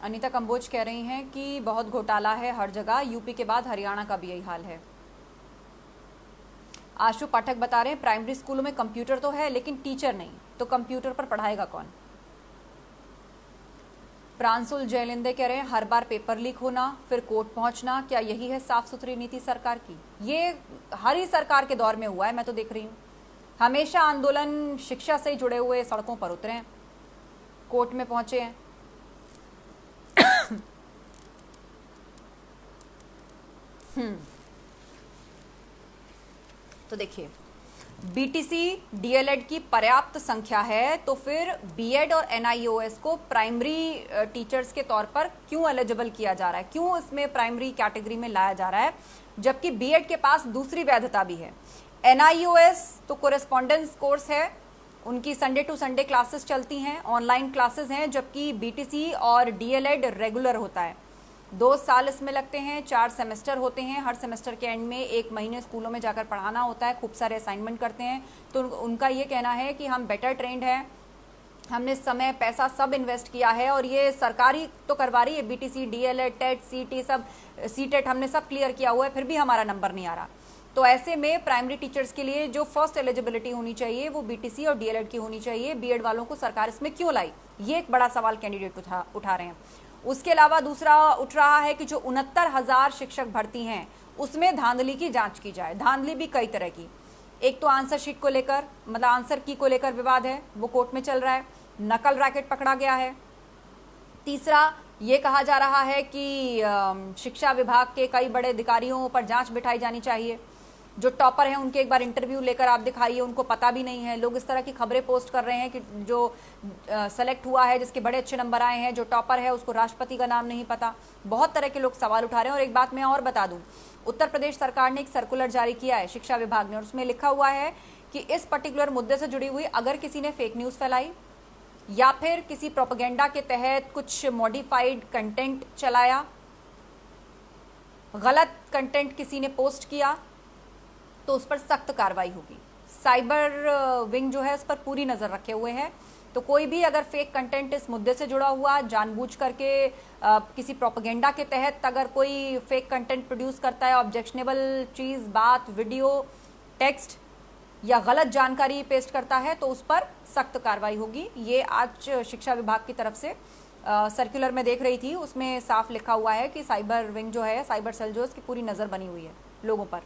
Anita Kamboj कह रही हैं कि बहुत घोटाला है हर जगह, यूपी के बाद हरियाणा का भी यही हाल है। आशु पाठक बता रहे हैं प्राइमरी स्कूलों में कंप्यूटर तो है लेकिन टीचर नहीं, तो कंप्यूटर पर पढ़ाएगा कौन। प्रांशुल जयलिंदे कह रहे हैं हर बार पेपर लीक होना फिर कोर्ट पहुंचना, क्या यही है साफ सुथरी नीति सरकार की। ये हर ही सरकार के दौर में हुआ है, मैं तो देख रही हूँ। हमेशा आंदोलन शिक्षा से ही जुड़े हुए सड़कों पर उतरे हैं, कोर्ट में पहुंचे हैं। तो देखिए, बीटीसी डीएलएड की पर्याप्त संख्या है तो फिर बीएड और एनआईओएस को प्राइमरी टीचर्स के तौर पर क्यों एलिजिबल किया जा रहा है, क्यों इसमें प्राइमरी कैटेगरी में लाया जा रहा है, जबकि बीएड के पास दूसरी वैधता भी है। एनआईओएस तो कोरेस्पॉन्डेंस कोर्स है, उनकी संडे टू संडे क्लासेस चलती हैं, ऑनलाइन क्लासेस हैं, जबकि बीटीसी और डीएलएड रेगुलर होता है। 2 साल इसमें लगते हैं, 4 सेमेस्टर होते हैं। हर सेमेस्टर के एंड में 1 महीने स्कूलों में जाकर पढ़ाना होता है, खूब सारे असाइनमेंट करते हैं। तो उनका ये कहना है कि हम बेटर ट्रेंड हैं, हमने समय पैसा सब इन्वेस्ट किया है और ये सरकारी तो करवा रही है। बीटीसी डीएलएड टेट सीटी सब सीटेट हमने सब क्लियर किया हुआ है, फिर भी हमारा नंबर नहीं आ रहा। तो ऐसे में प्राइमरी टीचर्स के लिए जो फर्स्ट एलिजिबिलिटी होनी चाहिए वो बीटीसी और डीएलएड की होनी चाहिए। बीएड वालों को सरकार इसमें क्यों लाई, ये एक बड़ा सवाल कैंडिडेट उठा रहे हैं। उसके अलावा दूसरा उठ रहा है कि जो 69,000 शिक्षक भर्ती हैं उसमें धांधली की जांच की जाए। धांधली भी कई तरह की, एक तो आंसर शीट को लेकर, मतलब आंसर की को लेकर विवाद है, वो कोर्ट में चल रहा है। नकल रैकेट पकड़ा गया है। तीसरा ये कहा जा रहा है कि शिक्षा विभाग के कई बड़े अधिकारियों पर जांच बिठाई जानी चाहिए। जो टॉपर हैं उनके एक बार इंटरव्यू लेकर आप दिखाइए, उनको पता भी नहीं है। लोग इस तरह की खबरें पोस्ट कर रहे हैं कि जो सेलेक्ट हुआ है, जिसके बड़े अच्छे नंबर आए हैं, जो टॉपर है उसको राष्ट्रपति का नाम नहीं पता। बहुत तरह के लोग सवाल उठा रहे हैं। और एक बात मैं और बता दूं, उत्तर प्रदेश सरकार ने एक सर्कुलर जारी किया है शिक्षा विभाग ने, और उसमें लिखा हुआ है कि इस पर्टिकुलर मुद्दे से जुड़ी हुई अगर किसी ने फेक न्यूज फैलाई या फिर किसी प्रोपेगेंडा के तहत कुछ मॉडिफाइड कंटेंट चलाया, गलत कंटेंट किसी ने पोस्ट किया, तो उस पर सख्त कार्रवाई होगी। साइबर विंग जो है उस पर पूरी नजर रखे हुए है। तो कोई भी अगर फेक कंटेंट इस मुद्दे से जुड़ा हुआ जानबूझ करके किसी प्रोपेगेंडा के तहत अगर कोई फेक कंटेंट प्रोड्यूस करता है, ऑब्जेक्शनेबल चीज, बात, वीडियो, टेक्स्ट या गलत जानकारी पेस्ट करता है, तो उस पर सख्त कार्रवाई होगी। ये आज शिक्षा विभाग की तरफ से सर्कुलर में देख रही थी, उसमें साफ लिखा हुआ है कि साइबर विंग जो है, साइबर सेल जो है, उसकी पूरी नजर बनी हुई है लोगों पर।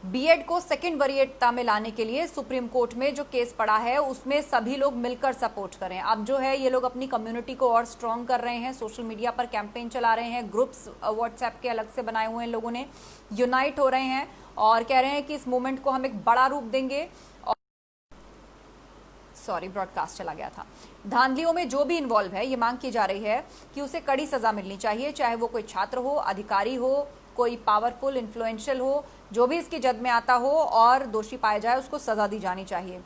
बीएड को सेकंड वरीयता में लाने के लिए सुप्रीम कोर्ट में जो केस पड़ा है उसमें सभी लोग मिलकर सपोर्ट करें। अब जो है ये लोग अपनी कम्युनिटी को और स्ट्रॉन्ग कर रहे हैं, सोशल मीडिया पर कैंपेन चला रहे हैं, ग्रुप्स व्हाट्सएप के अलग से बनाए हुए हैं, लोगों ने यूनाइट हो रहे हैं और कह रहे हैं कि इस मूवमेंट को हम एक बड़ा रूप देंगे। सॉरी, ब्रॉडकास्ट चला गया था। धांधलियों में जो भी इन्वॉल्व है, ये मांग की जा रही है कि उसे कड़ी सजा मिलनी चाहिए, चाहे वो कोई छात्र हो, अधिकारी हो, कोई पावरफुल इन्फ्लुएंशियल हो, जो भी इसकी जद में आता हो और दोषी पाया जाए उसको सजा दी जानी चाहिए।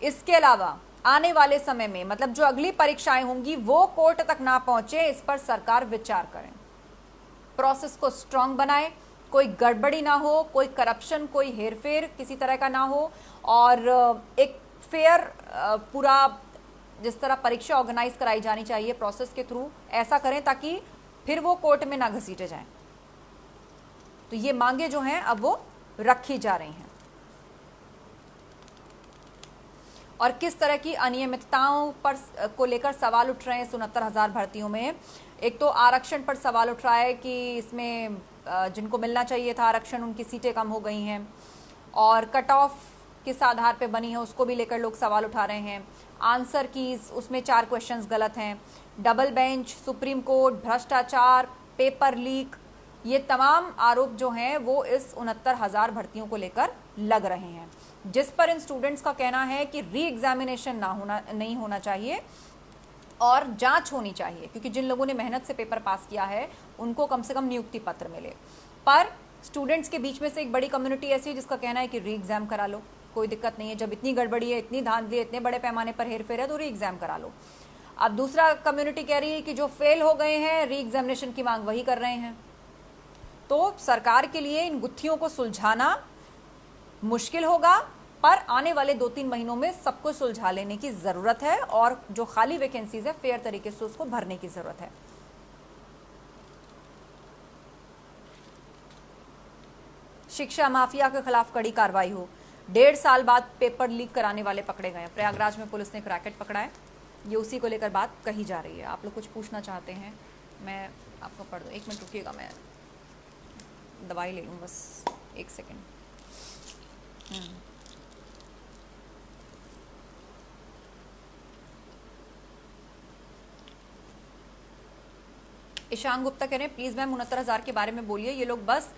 इसके अलावा आने वाले समय में, मतलब जो अगली परीक्षाएं होंगी वो कोर्ट तक ना पहुंचे, इस पर सरकार विचार करें, प्रोसेस को स्ट्रांग बनाए, कोई गड़बड़ी ना हो, कोई करप्शन, कोई हेरफेर किसी तरह का ना हो, और एक फेयर पूरा जिस तरह परीक्षा ऑर्गेनाइज कराई जानी चाहिए प्रोसेस के थ्रू, ऐसा करें ताकि फिर वो कोर्ट में ना घसीटे जाएं। तो ये मांगे जो हैं अब वो रखी जा रही हैं। और किस तरह की अनियमितताओं पर को लेकर सवाल उठ रहे हैं 69,000 भर्तियों में। एक तो आरक्षण पर सवाल उठ रहा है कि इसमें जिनको मिलना चाहिए था आरक्षण, उनकी सीटें कम हो गई हैं, और कट ऑफ किस आधार पे बनी है उसको भी लेकर लोग सवाल उठा रहे हैं। आंसर कीज, उसमें 4 क्वेश्चंस गलत हैं। डबल बेंच, सुप्रीम कोर्ट, भ्रष्टाचार, पेपर लीक, ये तमाम आरोप जो हैं वो इस 69,000 भर्तियों को लेकर लग रहे हैं, जिस पर इन स्टूडेंट्स का कहना है कि री एग्जामिनेशन नहीं होना चाहिए और जांच होनी चाहिए, क्योंकि जिन लोगों ने मेहनत से पेपर पास किया है उनको कम से कम नियुक्ति पत्र मिले। पर स्टूडेंट्स के बीच में से एक बड़ी कम्युनिटी ऐसी है जिसका कहना है कि री एग्जाम करा लो, कोई दिक्कत नहीं है, जब इतनी गड़बड़ी है, इतनी धांधली है, इतने बड़े पैमाने पर हेरफेर है तो री एग्जाम करा लो। अब दूसरा कम्युनिटी कह रही है कि जो फेल हो गए हैं री एग्जामिनेशन की मांग वही कर रहे हैं। तो सरकार के लिए इन गुत्थियों को सुलझाना मुश्किल होगा, पर आने वाले 2-3 महीनों में सबको सुलझा लेने की जरूरत है, और जो खाली वैकेंसीज है फेयर तरीके से उसको भरने की जरूरत है। शिक्षा माफिया के खिलाफ कड़ी कार्रवाई हो। 1.5 साल बाद पेपर लीक कराने वाले पकड़े गए। प्रयागराज में पुलिस ने एक रैकेट पकड़ा है, ये उसी को लेकर बात कही जा रही है। आप लोग कुछ पूछना चाहते हैं, मैं आपको पढ़ दूँ, 1 मिनट रुकिएगा, मैं दवाई ले लूँ बस 1 सेकेंड। ईशान गुप्ता कह रहे हैं प्लीज़ मैम 69,000 के बारे में बोलिए, ये लोग बस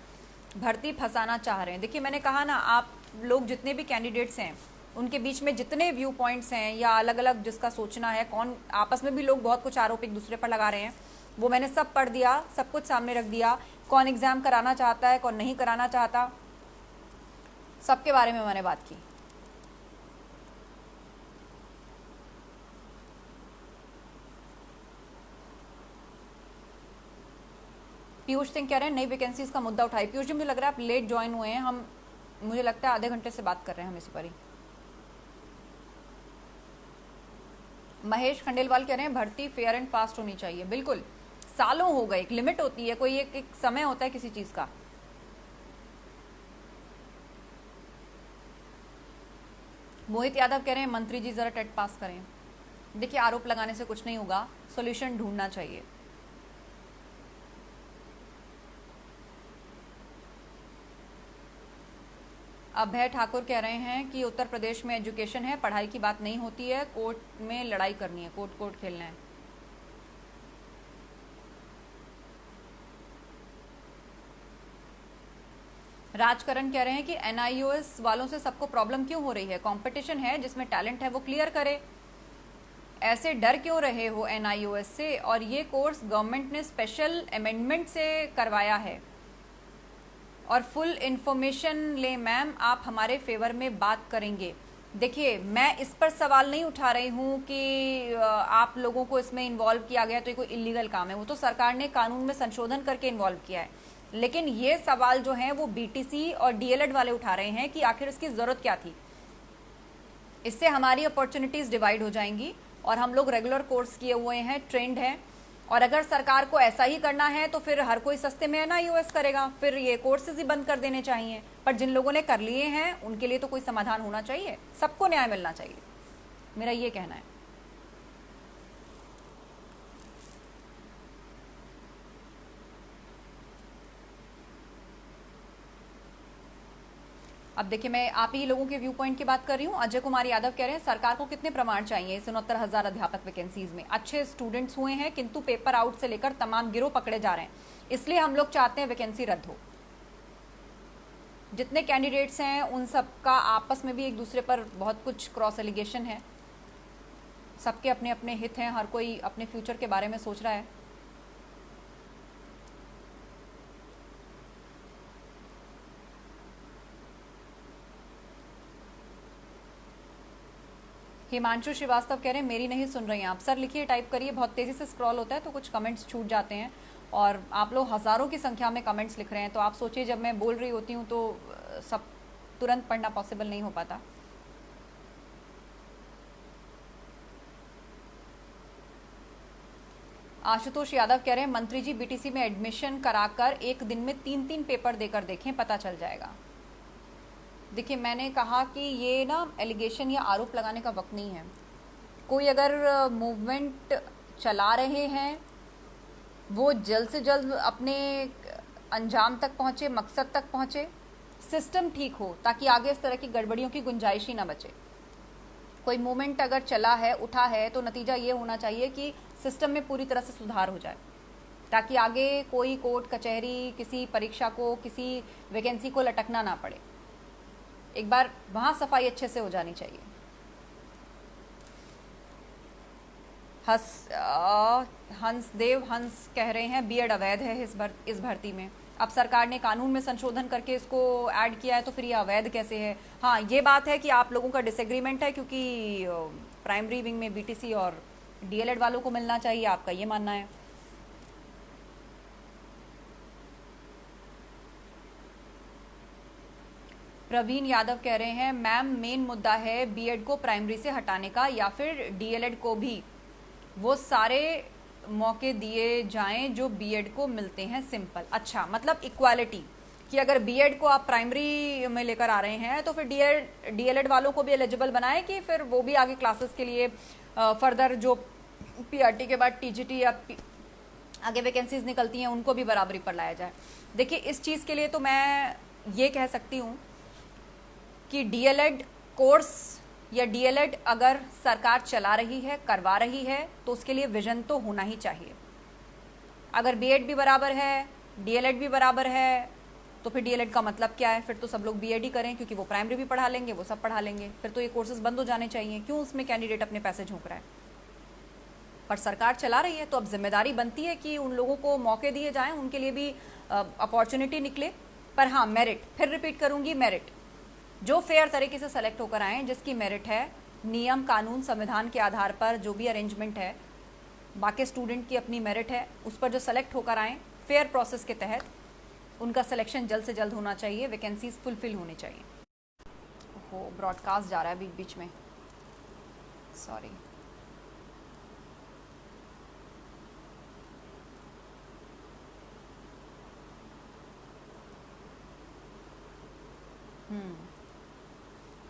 भर्ती फंसाना चाह रहे हैं। देखिए मैंने कहा ना, आप लोग जितने भी कैंडिडेट्स हैं उनके बीच में जितने व्यू पॉइंट्स हैं या अलग अलग जिसका सोचना है, कौन आपस में भी लोग बहुत कुछ आरोप एक दूसरे पर लगा रहे हैं, वो मैंने सब पढ़ दिया, सब कुछ सामने रख दिया। कौन एग्ज़ाम कराना चाहता है, कौन नहीं कराना चाहता, सबके बारे में मैंने बात की। पीयूष सिंह कह रहे हैं नई वैकेंसीज का मुद्दा उठाई। पीयूष जी मुझे लग रहा है आप लेट ज्वाइन हुए हैं, हम मुझे लगता है आधे घंटे से बात कर रहे हैं हम इसी पर ही। महेश खंडेलवाल कह रहे हैं भर्ती फेयर एंड फास्ट होनी चाहिए। बिल्कुल, सालों हो गए, एक लिमिट होती है, कोई एक समय होता है किसी चीज का। मोहित यादव कह रहे हैं मंत्री जी जरा टेट पास करें। देखिए आरोप लगाने से कुछ नहीं होगा, सॉल्यूशन ढूंढना चाहिए। अभय ठाकुर कह रहे हैं कि उत्तर प्रदेश में एजुकेशन है, पढ़ाई की बात नहीं होती है, कोर्ट में लड़ाई करनी है, कोर्ट कोर्ट खेलना है। राजकरण कह रहे हैं कि एनआईओएस वालों से सबको प्रॉब्लम क्यों हो रही है, कंपटीशन है, जिसमें टैलेंट है वो क्लियर करे, ऐसे डर क्यों रहे हो एनआईओएस से, और ये कोर्स गवर्नमेंट ने स्पेशल अमेंडमेंट से करवाया है, और फुल इन्फॉर्मेशन ले मैम, आप हमारे फेवर में बात करेंगे। देखिए मैं इस पर सवाल नहीं उठा रही हूँ कि आप लोगों को इसमें इन्वॉल्व किया गया तो ये कोई इलीगल काम है, वो तो सरकार ने कानून में संशोधन करके इन्वॉल्व किया है। लेकिन ये सवाल जो है वो बीटीसी और डीएलएड वाले उठा रहे हैं कि आखिर इसकी ज़रूरत क्या थी। इससे हमारी अपॉर्चुनिटीज़ डिवाइड हो जाएंगी, और हम लोग रेगुलर कोर्स किए हुए हैं, ट्रेंड हैं, और अगर सरकार को ऐसा ही करना है तो फिर हर कोई सस्ते में एनआईओएस करेगा, फिर ये कोर्सेज ही बंद कर देने चाहिए। पर जिन लोगों ने कर लिए हैं उनके लिए तो कोई समाधान होना चाहिए, सबको न्याय मिलना चाहिए, मेरा ये कहना है। अब देखिए मैं आप ही लोगों के व्यू पॉइंट की बात कर रही हूँ। अजय कुमार यादव कह रहे हैं सरकार को कितने प्रमाण चाहिए 69,000 अध्यापक वैकेंसीज में, अच्छे स्टूडेंट्स हुए हैं किंतु पेपर आउट से लेकर तमाम गिरोह पकड़े जा रहे हैं, इसलिए हम लोग चाहते हैं वैकेंसी रद्द हो। जितने कैंडिडेट्स हैं उन सबका आपस में भी एक दूसरे पर बहुत कुछ क्रॉस एलिगेशन है, सबके अपने अपने हित हैं, हर कोई अपने फ्यूचर के बारे में सोच रहा है। हिमांशु श्रीवास्तव कह रहे हैं मेरी नहीं सुन रही हैं आप। सर लिखिए, टाइप करिए, बहुत तेज़ी से स्क्रॉल होता है तो कुछ कमेंट्स छूट जाते हैं। और आप लोग हज़ारों की संख्या में कमेंट्स लिख रहे हैं, तो आप सोचिए जब मैं बोल रही होती हूँ तो सब तुरंत पढ़ना पॉसिबल नहीं हो पाता। आशुतोष यादव कह रहे हैं मंत्री जी बीटीसी में एडमिशन कराकर एक दिन में 3-3 पेपर देकर देखें, पता चल जाएगा। देखिए, मैंने कहा कि ये ना एलिगेशन या आरोप लगाने का वक्त नहीं है। कोई अगर मूवमेंट चला रहे हैं, वो जल्द से जल्द अपने अंजाम तक पहुंचे, मकसद तक पहुंचे, सिस्टम ठीक हो, ताकि आगे इस तरह की गड़बड़ियों की गुंजाइश ही ना बचे। कोई मूवमेंट अगर चला है, उठा है, तो नतीजा ये होना चाहिए कि सिस्टम में पूरी तरह से सुधार हो जाए, ताकि आगे कोई कोर्ट कचहरी, किसी परीक्षा को, किसी वैकेंसी को लटकना ना पड़े। एक बार वहां सफाई अच्छे से हो जानी चाहिए। हंसदेव हंस कह रहे हैं बीएड अवैध है इस भर्ती में। अब सरकार ने कानून में संशोधन करके इसको ऐड किया है, तो फिर ये अवैध कैसे है? हाँ, ये बात है कि आप लोगों का डिसएग्रीमेंट है, क्योंकि प्राइमरी विंग में बीटीसी और डीएलएड वालों को मिलना चाहिए, आपका ये मानना है। प्रवीण यादव कह रहे हैं मैम मेन मुद्दा है बीएड को प्राइमरी से हटाने का, या फिर डीएलएड को भी वो सारे मौके दिए जाएं जो बीएड को मिलते हैं, सिंपल। अच्छा, मतलब इक्वालिटी, कि अगर बीएड को आप प्राइमरी में लेकर आ रहे हैं तो फिर डीएलएड वालों को भी एलिजिबल बनाएं, कि फिर वो भी आगे क्लासेस के लिए फर्दर जो पीआरटी के बाद टीजीटी या आगे वैकेंसीज निकलती हैं उनको भी बराबरी पर लाया जाए। देखिए, इस चीज़ के लिए तो मैं ये कह सकती हूँ कि डीएलएड कोर्स या डीएलएड अगर सरकार चला रही है, करवा रही है, तो उसके लिए विजन तो होना ही चाहिए। अगर बीएड भी बराबर है, डीएलएड भी बराबर है, तो फिर डीएलएड का मतलब क्या है? फिर तो सब लोग बीएड ही करें, क्योंकि वो प्राइमरी भी पढ़ा लेंगे, वो सब पढ़ा लेंगे। फिर तो ये कोर्सेज बंद हो जाने चाहिए। क्यों उसमें कैंडिडेट अपने पैसे झोंक रहा है? पर सरकार चला रही है, तो अब जिम्मेदारी बनती है कि उन लोगों को मौके दिए जाएं, उनके लिए भी अपॉर्चुनिटी निकले। पर हाँ, मेरिट, फिर रिपीट करूंगी, मेरिट, जो फेयर तरीके से सेलेक्ट होकर आए, जिसकी मेरिट है, नियम कानून संविधान के आधार पर जो भी अरेंजमेंट है, बाकी स्टूडेंट की अपनी मेरिट है, उस पर जो सेलेक्ट होकर आए फेयर प्रोसेस के तहत, उनका सिलेक्शन जल्द से जल्द होना चाहिए, वैकेंसीज फुलफिल होनी चाहिए। हो, ब्रॉडकास्ट जा रहा है बीच बीच में, सॉरी।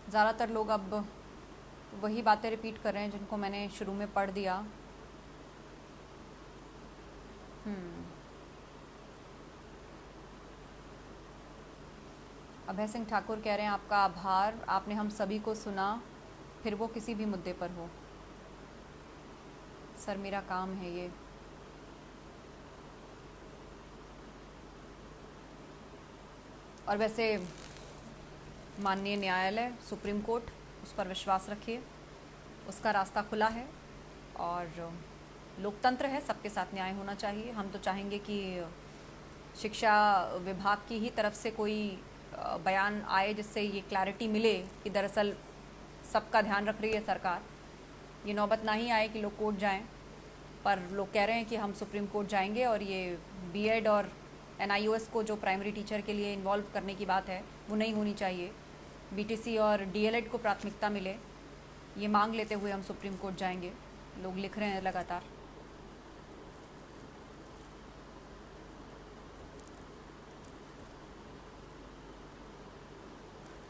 ज़्यादातर लोग अब वही बातें रिपीट कर रहे हैं जिनको मैंने शुरू में पढ़ दिया। अभय सिंह ठाकुर कह रहे हैं आपका आभार, आपने हम सभी को सुना, फिर वो किसी भी मुद्दे पर हो। सर, मेरा काम है ये। और वैसे माननीय न्यायालय, सुप्रीम कोर्ट, उस पर विश्वास रखिए, उसका रास्ता खुला है, और लोकतंत्र है, सबके साथ न्याय होना चाहिए। हम तो चाहेंगे कि शिक्षा विभाग की ही तरफ से कोई बयान आए जिससे ये क्लैरिटी मिले कि दरअसल सबका ध्यान रख रही है सरकार। ये नौबत ना ही आए कि लोग कोर्ट जाएं, पर लोग कह रहे हैं कि हम सुप्रीम कोर्ट जाएंगे, और ये बीएड और एनआईओएस को जो प्राइमरी टीचर के लिए इन्वॉल्व करने की बात है, वो नहीं होनी चाहिए। बीटीसी और डीएलएड को प्राथमिकता मिले, ये मांग लेते हुए हम सुप्रीम कोर्ट जाएंगे। लोग लिख रहे हैं लगातार।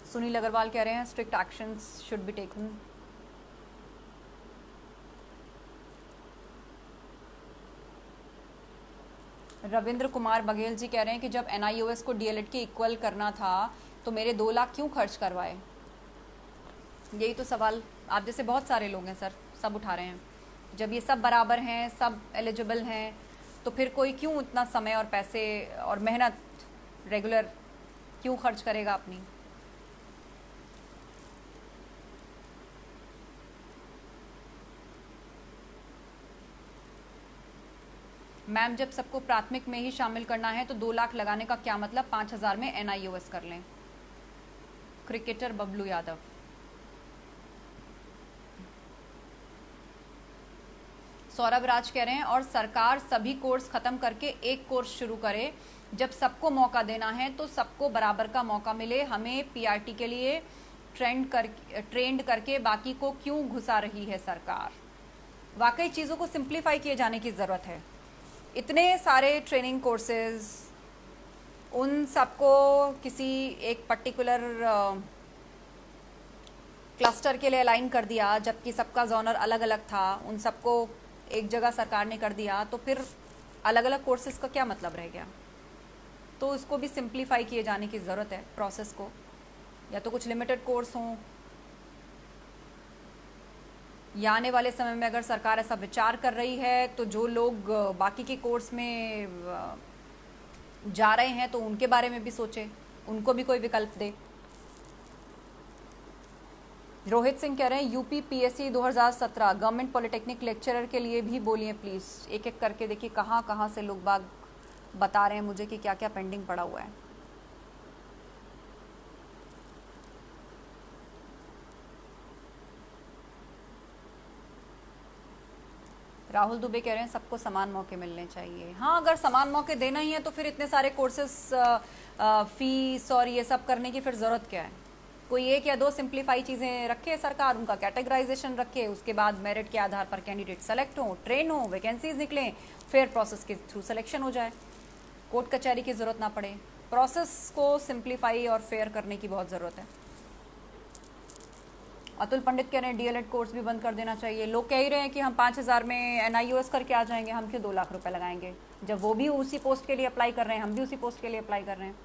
सुनील अग्रवाल कह रहे हैं strict actions should be taken. Ravindra Kumar Baghel ji कह रहे हैं कि जब एनआईओएस को डीएलएड के इक्वल करना था तो मेरे 2 लाख क्यों खर्च करवाए? यही तो सवाल आप जैसे बहुत सारे लोग हैं सर, सब उठा रहे हैं। जब ये सब बराबर हैं, सब एलिजिबल हैं, तो फिर कोई क्यों इतना समय और पैसे और मेहनत रेगुलर क्यों खर्च करेगा अपनी? मैम, जब सबको प्राथमिक में ही शामिल करना है तो 2 लाख लगाने का क्या मतलब? 5,000 में एनआईओएस कर लें। क्रिकेटर बबलू यादव। सौरभ राज कह रहे हैं और सरकार सभी कोर्स खत्म करके एक कोर्स शुरू करे। जब सबको मौका देना है तो सबको बराबर का मौका मिले। हमें पीआरटी के लिए ट्रेंड करके बाकी को क्यों घुसा रही है सरकार। वाकई चीज़ों को सिंप्लीफाई किए जाने की ज़रूरत है। इतने सारे ट्रेनिंग कोर्सेज, उन सबको किसी एक पर्टिकुलर क्लस्टर के लिए अलाइन कर दिया, जबकि सबका जोनर अलग अलग था। उन सबको एक जगह सरकार ने कर दिया, तो फिर अलग अलग कोर्सेज का क्या मतलब रह गया। तो इसको भी सिंप्लीफाई किए जाने की ज़रूरत है प्रोसेस को, या तो कुछ लिमिटेड कोर्स हों, या आने वाले समय में अगर सरकार ऐसा विचार कर रही है तो जो लोग बाकी के कोर्स में जा रहे हैं तो उनके बारे में भी सोचे, उनको भी कोई विकल्प दे। रोहित सिंह कह रहे हैं UP PSC 2017 government polytechnic lecturer के लिए भी बोलिए प्लीज़। एक एक करके देखिए कहाँ कहाँ से लोग बाग बता रहे हैं मुझे कि क्या क्या पेंडिंग पड़ा हुआ है। राहुल दुबे कह रहे हैं सबको समान मौके मिलने चाहिए। हाँ, अगर समान मौके देना ही है तो फिर इतने सारे कोर्सेस, फीस और ये सब करने की फिर ज़रूरत क्या है। कोई एक या दो सिंप्लीफाई चीज़ें रखे सरकार, उनका कैटेगराइजेशन रखे, उसके बाद मेरिट के आधार पर कैंडिडेट सेलेक्ट हो, ट्रेन हो, वैकेंसीज निकलें, फिर प्रोसेस के थ्रू सिलेक्शन हो जाए, कोर्ट कचहरी की ज़रूरत ना पड़े। प्रोसेस को सिंप्लीफाई और फेयर करने की बहुत ज़रूरत है। अतुल पंडित कह रहे हैं डीएलएड कोर्स भी बंद कर देना चाहिए। लोग कह ही रहे हैं कि हम 5,000 में एनआईओएस करके आ जाएंगे, हम क्यों 2 लाख रुपए लगाएंगे, जब वो भी उसी पोस्ट के लिए अप्लाई कर रहे हैं, हम भी उसी पोस्ट के लिए अप्लाई कर रहे हैं।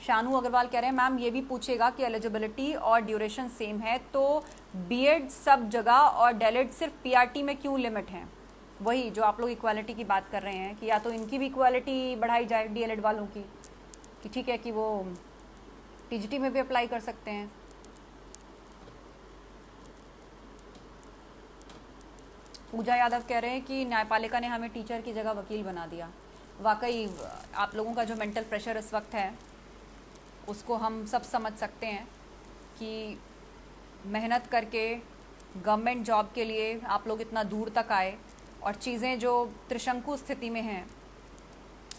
शानू अग्रवाल कह रहे हैं मैम ये भी पूछेगा कि एलिजिबिलिटी और ड्यूरेशन सेम है तो बीएड सब जगह और डीएलएड सिर्फ पीआरटी में क्यों लिमिट है। वही जो आप लोग इक्वालिटी की बात कर रहे हैं कि या तो इनकी भी इक्वालिटी बढ़ाई जाए डीएलएड वालों की, कि ठीक है कि वो टीजीटी में भी अप्लाई कर सकते हैं। पूजा यादव कह रहे हैं कि न्यायपालिका ने हमें टीचर की जगह वकील बना दिया। वाकई आप लोगों का जो मेंटल प्रेशर इस वक्त है उसको हम सब समझ सकते हैं कि मेहनत करके गवर्नमेंट जॉब के लिए आप लोग इतना दूर तक आए और चीज़ें जो त्रिशंकु स्थिति में हैं,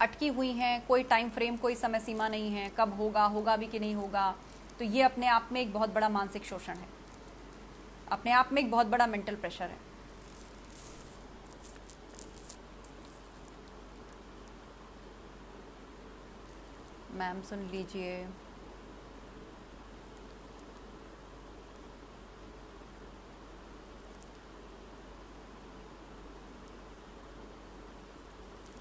अटकी हुई हैं, कोई टाइम फ्रेम, कोई समय सीमा नहीं है, कब होगा, होगा भी कि नहीं होगा। तो ये अपने आप में एक बहुत बड़ा मानसिक शोषण है, अपने आप में एक बहुत बड़ा मेंटल प्रेशर है। मैम सुन लीजिए,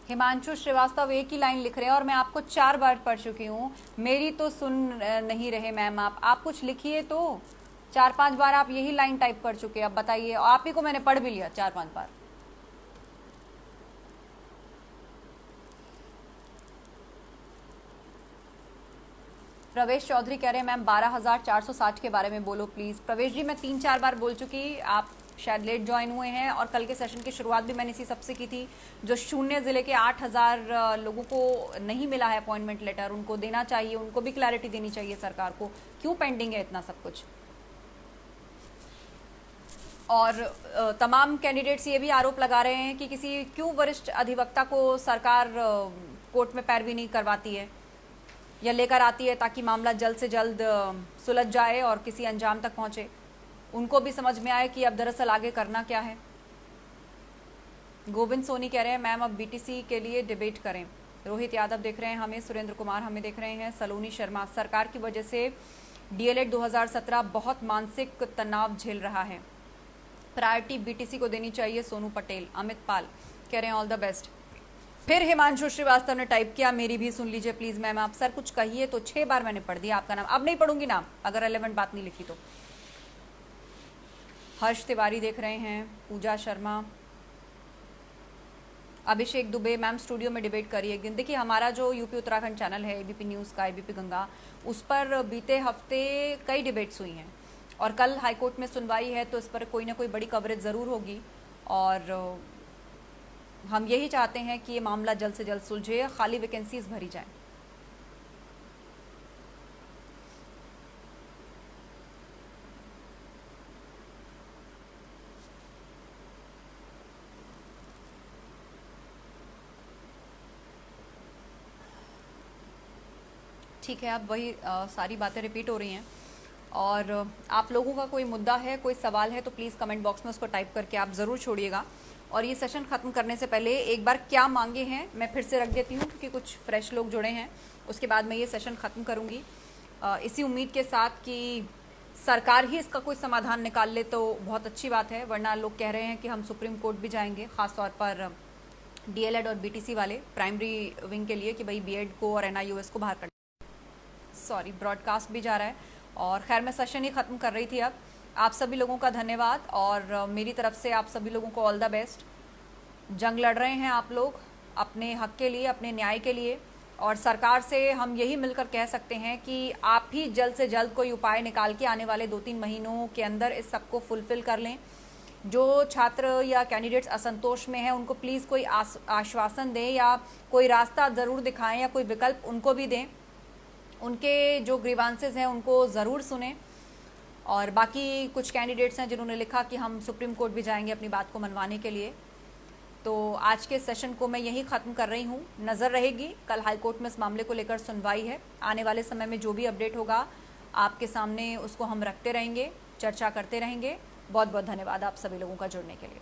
हिमांशु श्रीवास्तव एक ही लाइन लिख रहे हैं और मैं आपको 4 बार पढ़ चुकी हूँ, मेरी तो सुन नहीं रहे मैम। आप कुछ लिखिए तो। 4-5 बार आप यही लाइन टाइप कर चुके, अब बताइए। आप ही को मैंने पढ़ भी लिया 4-5 बार। प्रवेश चौधरी कह रहे हैं मैम 12,460 के बारे में बोलो प्लीज़। प्रवेश जी मैं 3-4 बार बोल चुकी, आप शायद लेट ज्वाइन हुए हैं और कल के सेशन की शुरुआत भी मैंने इसी सबसे की थी। जो शून्य ज़िले के 8,000 लोगों को नहीं मिला है अपॉइंटमेंट लेटर, उनको देना चाहिए, उनको भी क्लैरिटी देनी चाहिए सरकार को, क्यों पेंडिंग है इतना सब कुछ। और तमाम कैंडिडेट्स ये भी आरोप लगा रहे हैं कि किसी क्यों वरिष्ठ अधिवक्ता को सरकार कोर्ट में पैरवी नहीं करवाती है या लेकर आती है ताकि मामला जल्द से जल्द सुलझ जाए और किसी अंजाम तक पहुंचे। उनको भी समझ में आए कि अब दरअसल आगे करना क्या है। गोविंद सोनी कह रहे हैं मैम अब बीटीसी के लिए डिबेट करें। रोहित यादव देख रहे हैं हमें, सुरेंद्र कुमार हमें देख रहे हैं, सलोनी शर्मा सरकार की वजह से डीएलएड 2017 बहुत मानसिक तनाव झेल रहा है, प्रायोरिटी बीटीसी को देनी चाहिए। सोनू पटेल, अमित पाल कह रहे हैं ऑल द बेस्ट। फिर हिमांशु श्रीवास्तव ने टाइप किया मेरी भी सुन लीजिए प्लीज मैम। आप सर कुछ कहिए तो। 6 बार मैंने पढ़ दिया आपका नाम, अब नहीं पढ़ूंगी नाम अगर रेलेवेंट बात नहीं लिखी तो। हर्ष तिवारी देख रहे हैं, पूजा शर्मा, अभिषेक दुबे मैम स्टूडियो में डिबेट करिए एक दिन। देखिए हमारा जो यूपी उत्तराखंड चैनल है एबीपी न्यूज़ का, एबीपी गंगा, उस पर बीते हफ्ते कई डिबेट्स हुई हैं और कल हाईकोर्ट में सुनवाई है तो इस पर कोई ना कोई बड़ी कवरेज ज़रूर होगी। और हम यही चाहते हैं कि ये मामला जल्द से जल्द सुलझे, खाली वैकेंसीज भरी जाए। ठीक है, अब वही सारी बातें रिपीट हो रही हैं। और आप लोगों का कोई मुद्दा है, कोई सवाल है तो प्लीज़ कमेंट बॉक्स में उसको टाइप करके आप ज़रूर छोड़िएगा। और ये सेशन ख़त्म करने से पहले एक बार क्या मांगे हैं मैं फिर से रख देती हूँ, क्योंकि कुछ फ्रेश लोग जुड़े हैं। उसके बाद मैं ये सेशन ख़त्म करूँगी इसी उम्मीद के साथ कि सरकार ही इसका कोई समाधान निकाल ले तो बहुत अच्छी बात है, वरना लोग कह रहे हैं कि हम सुप्रीम कोर्ट भी जाएंगे, ख़ासतौर पर डीएलएड और बीटीसी वाले प्राइमरी विंग के लिए कि भाई बीएड को और एनआईओएस को बाहर कर। सॉरी, ब्रॉडकास्ट भी जा रहा है। और खैर, मैं सेशन ही ख़त्म कर रही थी। अब आप सभी लोगों का धन्यवाद और मेरी तरफ से आप सभी लोगों को ऑल द बेस्ट। जंग लड़ रहे हैं आप लोग अपने हक के लिए, अपने न्याय के लिए, और सरकार से हम यही मिलकर कह सकते हैं कि आप ही जल्द से जल्द कोई उपाय निकाल के आने वाले 2-3 महीनों के अंदर इस सबको फुलफिल कर लें। जो छात्र या कैंडिडेट्स असंतोष में हैं उनको प्लीज़ कोई आश्वासन दें या कोई रास्ता ज़रूर दिखाएं या कोई विकल्प उनको भी दें। उनके जो ग्रीवांसेस हैं उनको ज़रूर सुनें। और बाकी कुछ कैंडिडेट्स हैं जिन्होंने लिखा कि हम सुप्रीम कोर्ट भी जाएंगे अपनी बात को मनवाने के लिए। तो आज के सेशन को मैं यहीं ख़त्म कर रही हूँ। नज़र रहेगी, कल हाई कोर्ट में इस मामले को लेकर सुनवाई है। आने वाले समय में जो भी अपडेट होगा आपके सामने उसको हम रखते रहेंगे, चर्चा करते रहेंगे। बहुत बहुत धन्यवाद आप सभी लोगों का जुड़ने के लिए।